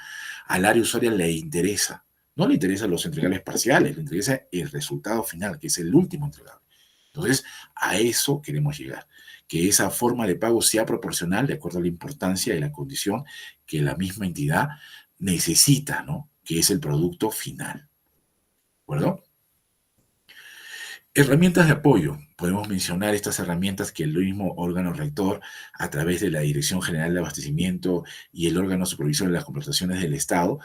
al área usuaria le interesa. No le interesan los entregables parciales, le interesa el resultado final, que es el último entregable. Entonces, a eso queremos llegar, que esa forma de pago sea proporcional de acuerdo a la importancia y la condición que la misma entidad necesita, ¿no? Que es el producto final, ¿de acuerdo? Herramientas de apoyo. Podemos mencionar estas herramientas que el mismo órgano rector, a través de la Dirección General de Abastecimiento y el órgano supervisor de las contrataciones del Estado,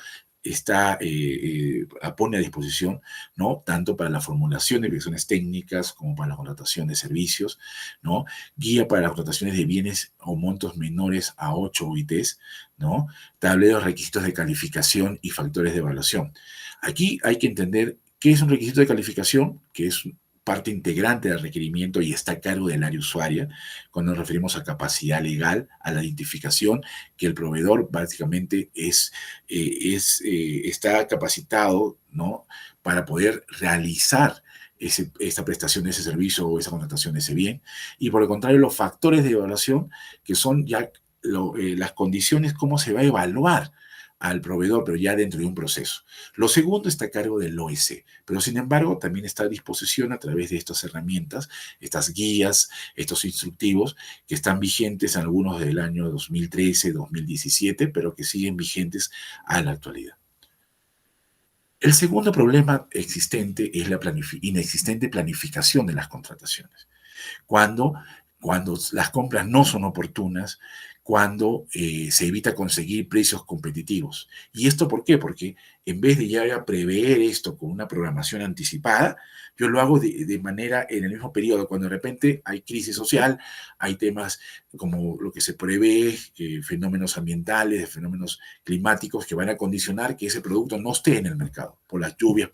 pone a disposición, ¿no? Tanto para la formulación de direcciones técnicas como para la contratación de servicios, ¿no? Guía para las contrataciones de bienes o montos menores a 8 UITs, ¿no? Tablero de requisitos de calificación y factores de evaluación. Aquí hay que entender qué es un requisito de calificación, que es parte integrante del requerimiento y está a cargo del área usuaria, cuando nos referimos a capacidad legal, a la identificación, que el proveedor básicamente está capacitado, ¿no? Para poder realizar esta prestación de ese servicio o esa contratación de ese bien. Y por el contrario, los factores de evaluación, que son ya las condiciones, cómo se va a evaluar al proveedor, pero ya dentro de un proceso. Lo segundo está a cargo del OEC, pero sin embargo también está a disposición a través de estas herramientas, estas guías, estos instructivos que están vigentes algunos del año 2013, 2017, pero que siguen vigentes a la actualidad. El segundo problema existente es la inexistente planificación de las contrataciones. Cuando cuando las compras no son oportunas, cuando se evita conseguir precios competitivos. ¿Y esto por qué? Porque en vez de ya a prever esto con una programación anticipada, yo lo hago de manera en el mismo periodo, cuando de repente hay crisis social, hay temas como lo que se prevé, fenómenos ambientales, fenómenos climáticos que van a condicionar que ese producto no esté en el mercado, por las lluvias,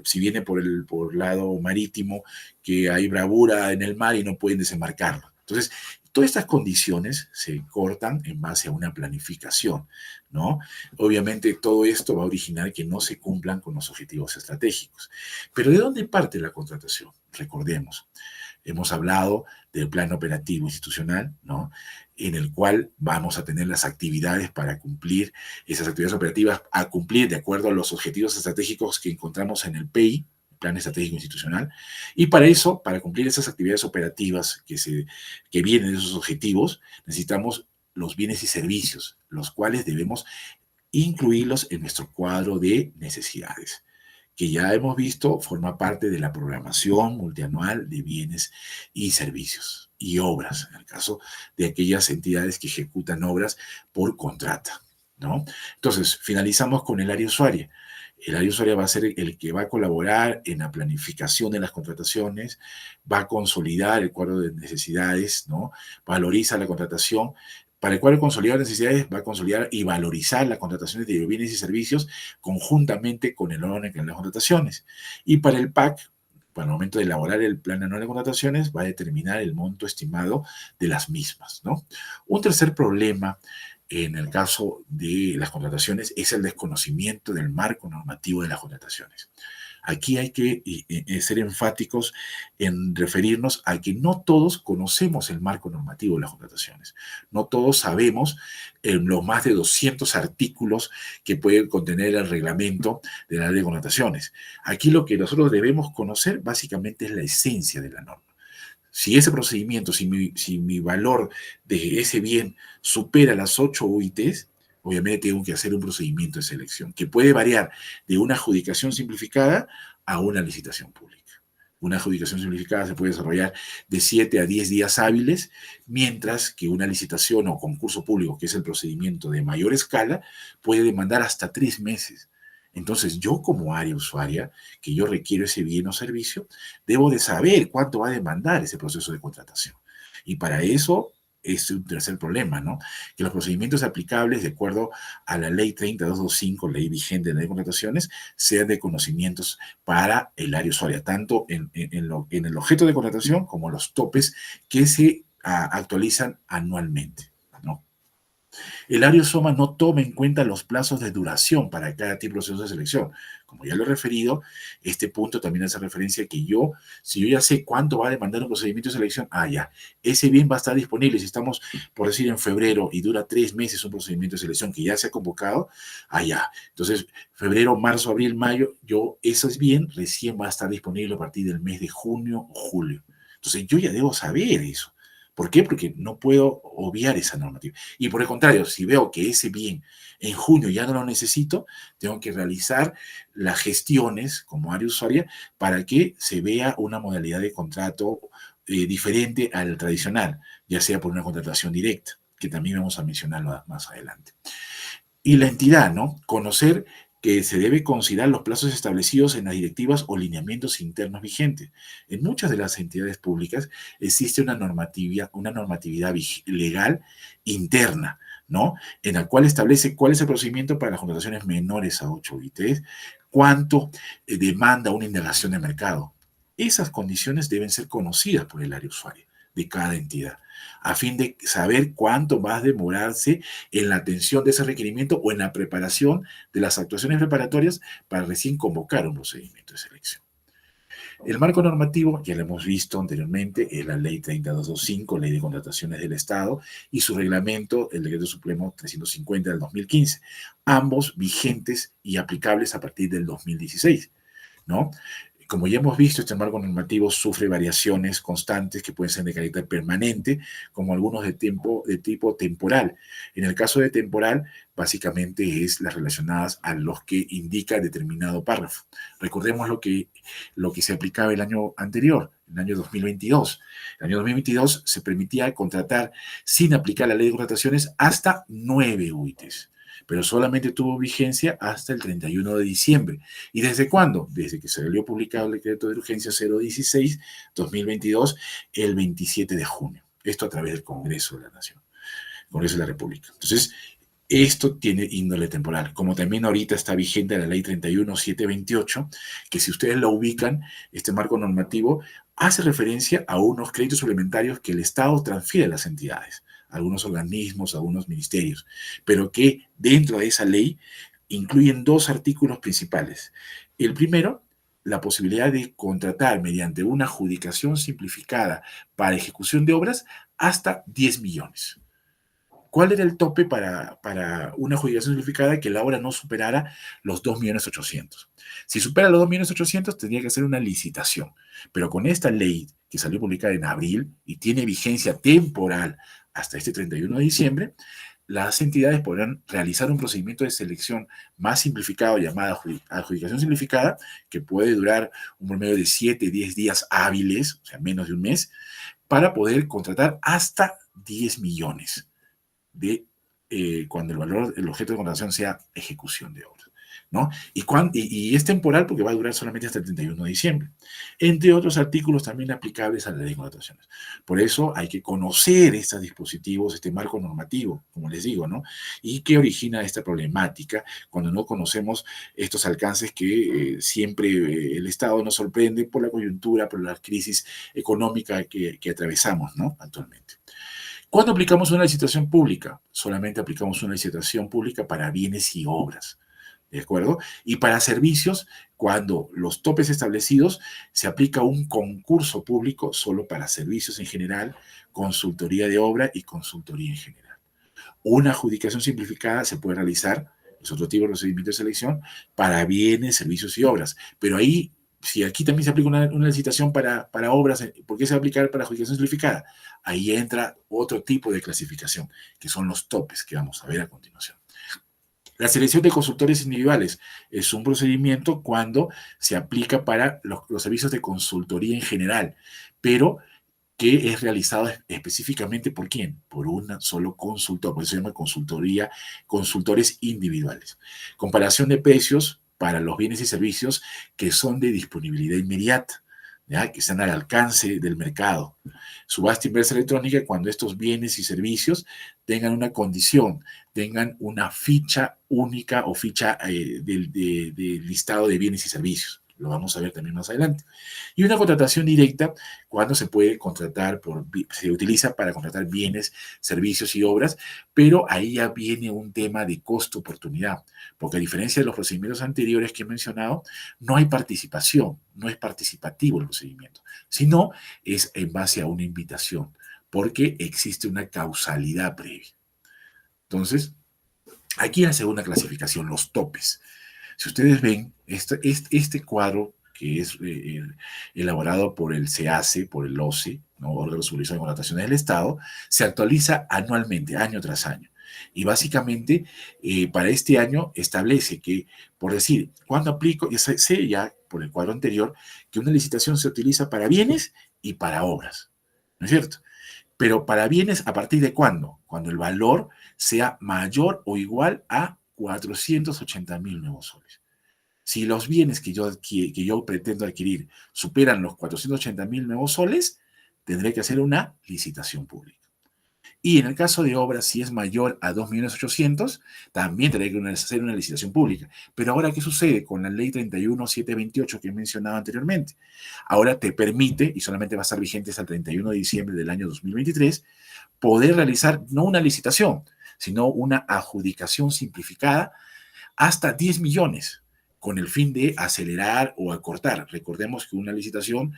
si viene por lado marítimo, que hay bravura en el mar y no pueden desembarcarlo. Entonces, todas estas condiciones se cortan en base a una planificación, ¿no? Obviamente todo esto va a originar que no se cumplan con los objetivos estratégicos. Pero ¿de dónde parte la contratación? Recordemos, hemos hablado del plan operativo institucional, ¿no? En el cual vamos a tener las actividades para cumplir esas actividades operativas, a cumplir de acuerdo a los objetivos estratégicos que encontramos en el PEI, Plan Estratégico Institucional, y para eso, para cumplir esas actividades operativas que vienen de esos objetivos, necesitamos los bienes y servicios, los cuales debemos incluirlos en nuestro cuadro de necesidades, que ya hemos visto forma parte de la programación multianual de bienes y servicios y obras, en el caso de aquellas entidades que ejecutan obras por contrata, ¿no? Entonces, finalizamos con el área usuaria. El área usuaria va a ser el que va a colaborar en la planificación de las contrataciones, va a consolidar el cuadro de necesidades, ¿no? Valoriza la contratación, para el cual consolidar necesidades va a consolidar y valorizar las contrataciones de bienes y servicios conjuntamente con el orden en las contrataciones. Y para el PAC, para el momento de elaborar el plan anual de contrataciones, va a determinar el monto estimado de las mismas, ¿no? Un tercer problema en el caso de las contrataciones es el desconocimiento del marco normativo de las contrataciones. Aquí hay que ser enfáticos en referirnos a que no todos conocemos el marco normativo de las contrataciones. No todos sabemos los más de 200 artículos que puede contener el reglamento de la ley de contrataciones. Aquí lo que nosotros debemos conocer básicamente es la esencia de la norma. Si ese procedimiento, si mi valor de ese bien supera las 8 UITs, obviamente tengo que hacer un procedimiento de selección que puede variar de una adjudicación simplificada a una licitación pública. Una adjudicación simplificada se puede desarrollar de 7 a 10 días hábiles, mientras que una licitación o concurso público, que es el procedimiento de mayor escala, puede demandar hasta 3 meses. Entonces, yo como área usuaria, que yo requiero ese bien o servicio, debo de saber cuánto va a demandar ese proceso de contratación. Y para eso es un tercer problema, ¿no? Que los procedimientos aplicables de acuerdo a la ley 30225, ley vigente de ley de contrataciones, sean de conocimientos para el área usuaria, tanto en el objeto de contratación como los topes que se actualizan anualmente, ¿no? El área SOMA no toma en cuenta los plazos de duración para cada tipo de proceso de selección. Como ya lo he referido, este punto también hace referencia a que si yo ya sé cuánto va a demandar un procedimiento de selección, ya, ese bien va a estar disponible. Si estamos, por decir, en febrero y dura 3 meses un procedimiento de selección que ya se ha convocado, ya. Entonces, febrero, marzo, abril, mayo, ese bien recién va a estar disponible a partir del mes de junio o julio. Entonces, yo ya debo saber eso. ¿Por qué? Porque no puedo obviar esa normativa. Y por el contrario, si veo que ese bien en junio ya no lo necesito, tengo que realizar las gestiones como área usuaria para que se vea una modalidad de contrato diferente al tradicional, ya sea por una contratación directa, que también vamos a mencionarlo más adelante. Y la entidad, ¿no? Conocer que se debe considerar los plazos establecidos en las directivas o lineamientos internos vigentes. En muchas de las entidades públicas existe una normatividad legal interna, ¿no? En la cual establece cuál es el procedimiento para las contrataciones menores a 8 UITs, cuánto demanda una indagación de mercado. Esas condiciones deben ser conocidas por el área usuaria de cada entidad, a fin de saber cuánto va a demorarse en la atención de ese requerimiento o en la preparación de las actuaciones preparatorias para recién convocar un procedimiento de selección. El marco normativo, ya lo hemos visto anteriormente, es la Ley 30225, Ley de Contrataciones del Estado, y su reglamento, el Decreto Supremo 350 del 2015, ambos vigentes y aplicables a partir del 2016, ¿no? Como ya hemos visto, este marco normativo sufre variaciones constantes que pueden ser de carácter permanente, como algunos de tipo temporal. En el caso de temporal, básicamente es las relacionadas a los que indica determinado párrafo. Recordemos lo que se aplicaba el año anterior. en el año 2022. En el año 2022 se permitía contratar sin aplicar la ley de contrataciones hasta 9 UITs, pero solamente tuvo vigencia hasta el 31 de diciembre. ¿Y desde cuándo? Desde que se salió publicado el decreto de urgencia 016-2022, el 27 de junio. Esto a través del Congreso de la Nación, Congreso de la República. Entonces, esto tiene índole temporal, como también ahorita está vigente la ley 31.728, que si ustedes la ubican, este marco normativo hace referencia a unos créditos suplementarios que el Estado transfiere a las entidades, a algunos organismos, a algunos ministerios, pero que dentro de esa ley incluyen dos artículos principales. El primero, la posibilidad de contratar mediante una adjudicación simplificada para ejecución de obras hasta 10 millones. ¿Cuál era el tope para una adjudicación simplificada? Que la obra no superara los 2.800.000. Si supera los 2.800.000, tendría que hacer una licitación. Pero con esta ley que salió publicada en abril y tiene vigencia temporal hasta este 31 de diciembre, las entidades podrán realizar un procedimiento de selección más simplificado llamado adjudicación simplificada, que puede durar un promedio de 7, 10 días hábiles, o sea, menos de un mes, para poder contratar hasta 10 millones de cuando el valor, el objeto de contratación sea ejecución de obras, ¿no? Y es temporal porque va a durar solamente hasta el 31 de diciembre, entre otros artículos también aplicables a la ley de contrataciones. Por eso hay que conocer estos dispositivos, este marco normativo, como les digo, ¿no? Y qué origina esta problemática cuando no conocemos estos alcances que siempre el Estado nos sorprende por la coyuntura, por la crisis económica que atravesamos, ¿no? Actualmente. ¿Cuándo aplicamos una licitación pública? Solamente aplicamos una licitación pública para bienes y obras, ¿de acuerdo? Y para servicios, cuando los topes establecidos, se aplica un concurso público solo para servicios en general, consultoría de obra y consultoría en general. Una adjudicación simplificada se puede realizar, es otro tipo de procedimiento de selección, para bienes, servicios y obras, pero ahí si aquí también se aplica una licitación para obras, ¿por qué se va a aplicar para adjudicación simplificada? Ahí entra otro tipo de clasificación, que son los topes que vamos a ver a continuación. La selección de consultores individuales es un procedimiento cuando se aplica para los servicios de consultoría en general, pero que es realizado específicamente por quién, por un solo consultor, por eso se llama consultoría, consultores individuales. Comparación de precios para los bienes y servicios que son de disponibilidad inmediata, ¿ya? Que están al alcance del mercado. Subasta inversa electrónica cuando estos bienes y servicios tengan una condición, tengan una ficha única o ficha de listado de bienes y servicios. Lo vamos a ver también más adelante. Y una contratación directa cuando se puede contratar, se utiliza para contratar bienes, servicios y obras, pero ahí ya viene un tema de costo-oportunidad, porque a diferencia de los procedimientos anteriores que he mencionado, no hay participación, no es participativo el procedimiento, sino es en base a una invitación, porque existe una causalidad previa. Entonces, aquí en la segunda clasificación, los topes. Si ustedes ven, este cuadro que es elaborado por el SEACE, por el OCE, ¿no? Órgano Supervisor de Contrataciones del Estado, se actualiza anualmente, año tras año. Y básicamente, para este año establece que, por decir, cuando aplico, ya sé ya por el cuadro anterior, que una licitación se utiliza para bienes y para obras, ¿no es cierto? Pero para bienes, ¿a partir de cuándo? Cuando el valor sea mayor o igual a 480.000 nuevos soles. Si los bienes que yo pretendo adquirir superan los 480.000 nuevos soles, tendré que hacer una licitación pública. Y en el caso de obras, si es mayor a 2.800.000, también tendré que hacer una licitación pública. Pero ahora, ¿qué sucede con la ley 31.728 que he mencionado anteriormente? Ahora te permite, y solamente va a estar vigente hasta el 31 de diciembre del año 2023, poder realizar no una licitación, sino una adjudicación simplificada hasta 10 millones, con el fin de acelerar o acortar. Recordemos que una licitación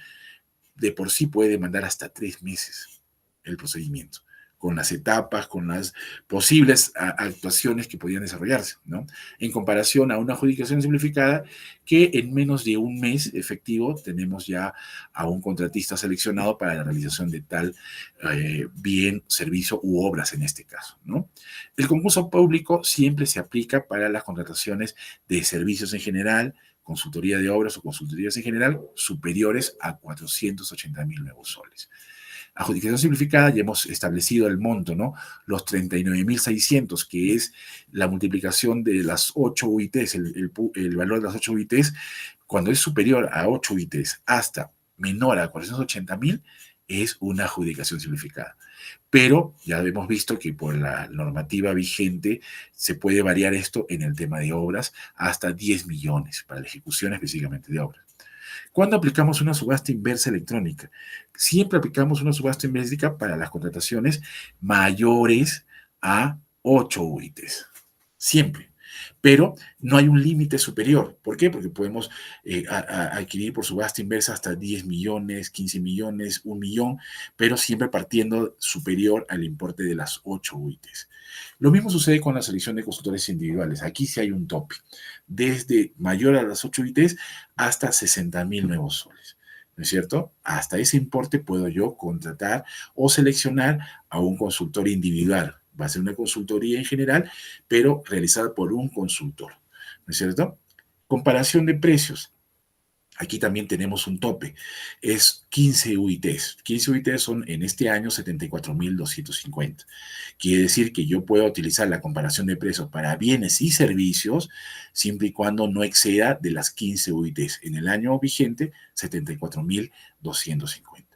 de por sí puede demandar hasta 3 meses el procedimiento, con las etapas, con las posibles actuaciones que podían desarrollarse, ¿no? En comparación a una adjudicación simplificada que en menos de un mes efectivo tenemos ya a un contratista seleccionado para la realización de tal bien, servicio u obras en este caso, ¿no? El concurso público siempre se aplica para las contrataciones de servicios en general, consultoría de obras o consultorías en general, superiores a 480.000 nuevos soles. Adjudicación simplificada, ya hemos establecido el monto, ¿no? Los 39.600, que es la multiplicación de las 8 UITs, el valor de las 8 UITs, cuando es superior a 8 UITs hasta menor a 480.000, es una adjudicación simplificada. Pero ya hemos visto que por la normativa vigente se puede variar esto en el tema de obras hasta 10 millones para la ejecución específicamente de obras. ¿Cuándo aplicamos una subasta inversa electrónica? Siempre aplicamos una subasta inversa para las contrataciones mayores a 8 UITs. Siempre. Pero no hay un límite superior. ¿Por qué? Porque podemos adquirir por subasta inversa hasta 10 millones, 15 millones, 1 millón, pero siempre partiendo superior al importe de las 8 UITs. Lo mismo sucede con la selección de consultores individuales. Aquí sí hay un tope, desde mayor a las 8 UITs hasta 60.000 nuevos soles. ¿No es cierto? Hasta ese importe puedo yo contratar o seleccionar a un consultor individual. Va a ser una consultoría en general, pero realizada por un consultor. ¿No es cierto? Comparación de precios. Aquí también tenemos un tope, es 15 UITs. 15 UITs son en este año 74.250. Quiere decir que yo puedo utilizar la comparación de precios para bienes y servicios siempre y cuando no exceda de las 15 UITs. En el año vigente, 74.250.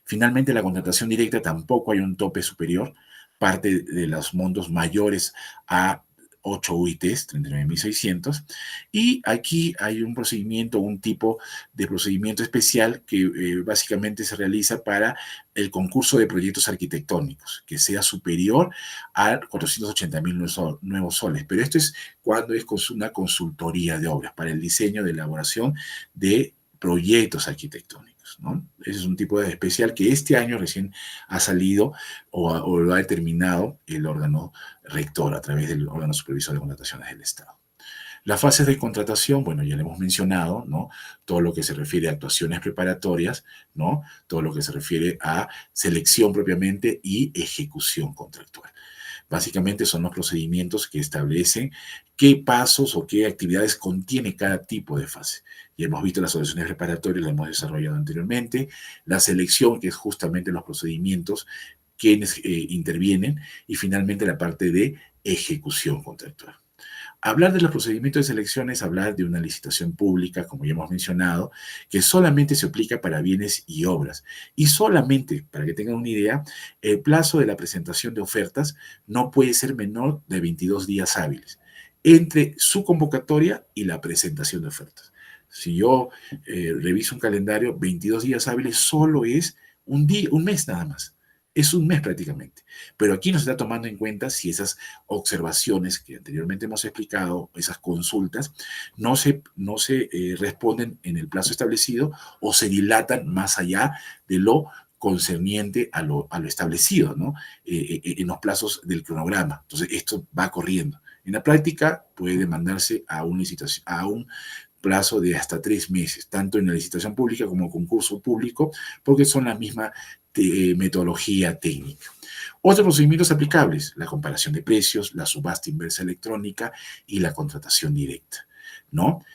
Finalmente, la contratación directa tampoco hay un tope superior, parte de los montos mayores a 8 UITs, 39.600, y aquí hay un procedimiento, un tipo de procedimiento especial que básicamente se realiza para el concurso de proyectos arquitectónicos, que sea superior a 480.000 nuevos soles, pero esto es cuando es una consultoría de obras para el diseño de elaboración de proyectos arquitectónicos, ¿no? Ese es un tipo de especial que este año recién ha salido o lo ha determinado el órgano rector a través del órgano supervisor de contrataciones del Estado. Las fases de contratación, bueno, ya le hemos mencionado, ¿no? Todo lo que se refiere a actuaciones preparatorias, ¿no? Todo lo que se refiere a selección propiamente y ejecución contractual. Básicamente son los procedimientos que establecen qué pasos o qué actividades contiene cada tipo de fase. Ya hemos visto las soluciones preparatorias, las hemos desarrollado anteriormente, la selección, que es justamente los procedimientos quienes intervienen, y finalmente la parte de ejecución contractual. Hablar de los procedimientos de selección es hablar de una licitación pública, como ya hemos mencionado, que solamente se aplica para bienes y obras. Y solamente, para que tengan una idea, el plazo de la presentación de ofertas no puede ser menor de 22 días hábiles entre su convocatoria y la presentación de ofertas. Si yo reviso un calendario, 22 días hábiles solo es un día, un mes nada más. Es un mes prácticamente. Pero aquí nos está tomando en cuenta si esas observaciones que anteriormente hemos explicado, esas consultas, no se responden en el plazo establecido o se dilatan más allá de lo concerniente a lo establecido, ¿no? En los plazos del cronograma. Entonces, esto va corriendo. En la práctica puede demandarse a una licitación, a un plazo de hasta 3 meses, tanto en la licitación pública como concurso público, porque son la misma metodología técnica. Otros procedimientos aplicables, la comparación de precios, la subasta inversa electrónica y la contratación directa, ¿no?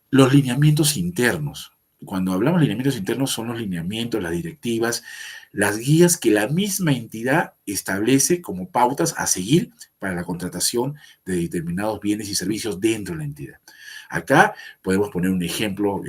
Los lineamientos internos. Cuando hablamos de lineamientos internos son los lineamientos, las directivas, las guías que la misma entidad establece como pautas a seguir para la contratación de determinados bienes y servicios dentro de la entidad. Acá podemos poner un ejemplo,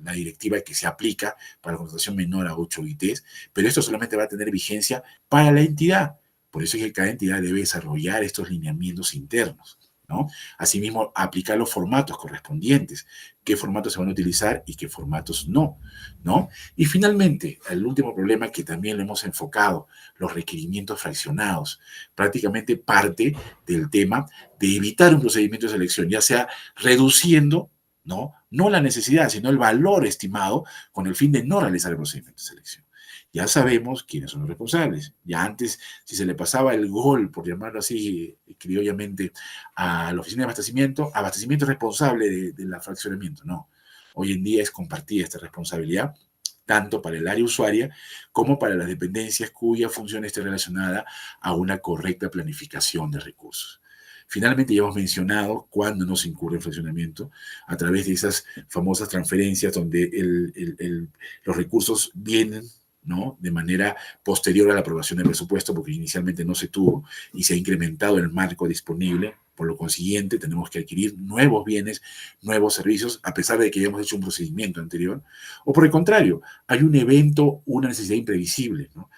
la directiva que se aplica para la contratación menor a 8 ITs, pero esto solamente va a tener vigencia para la entidad. Por eso es que cada entidad debe desarrollar estos lineamientos internos, ¿no? Asimismo, aplicar los formatos correspondientes, qué formatos se van a utilizar y qué formatos no, ¿no? Y finalmente, el último problema que también lo hemos enfocado, los requerimientos fraccionados, prácticamente parte del tema de evitar un procedimiento de selección, ya sea reduciendo, no la necesidad, sino el valor estimado con el fin de no realizar el procedimiento de selección. Ya sabemos quiénes son los responsables. Ya antes, si se le pasaba el gol, por llamarlo así criollamente, a la oficina de abastecimiento responsable del fraccionamiento. No. Hoy en día es compartida esta responsabilidad, tanto para el área usuaria como para las dependencias cuya función esté relacionada a una correcta planificación de recursos. Finalmente, ya hemos mencionado cuándo no se incurre en fraccionamiento, a través de esas famosas transferencias donde los recursos vienen, ¿no?, de manera posterior a la aprobación del presupuesto, porque inicialmente no se tuvo y se ha incrementado el marco disponible. Por lo consiguiente, tenemos que adquirir nuevos bienes, nuevos servicios, a pesar de que hayamos hecho un procedimiento anterior. O por el contrario, hay un evento, una necesidad imprevisible, ¿no?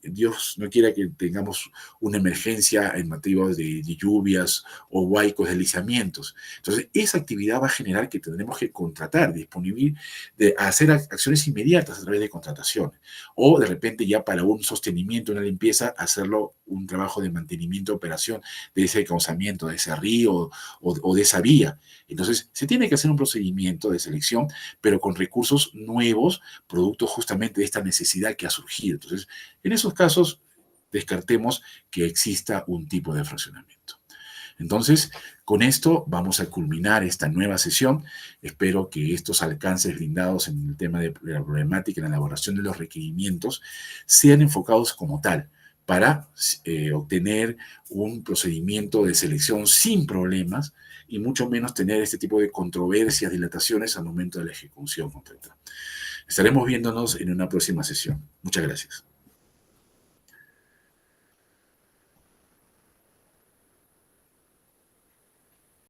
Dios no quiera que tengamos una emergencia en materia de lluvias o huaicos, deslizamientos. Entonces, esa actividad va a generar que tendremos que contratar, disponible, de hacer acciones inmediatas a través de contrataciones. O de repente ya para un sostenimiento, una limpieza, hacerlo un trabajo de mantenimiento, operación de ese causamiento, de ese río o de esa vía. Entonces, se tiene que hacer un procedimiento de selección, pero con recursos nuevos, producto justamente de esta necesidad que ha surgido. Entonces, en esos casos, descartemos que exista un tipo de fraccionamiento. Entonces, con esto vamos a culminar esta nueva sesión. Espero que estos alcances brindados en el tema de la problemática, en la elaboración de los requerimientos, sean enfocados como tal para obtener un procedimiento de selección sin problemas y mucho menos tener este tipo de controversias, dilataciones al momento de la ejecución concreta. Estaremos viéndonos en una próxima sesión. Muchas gracias.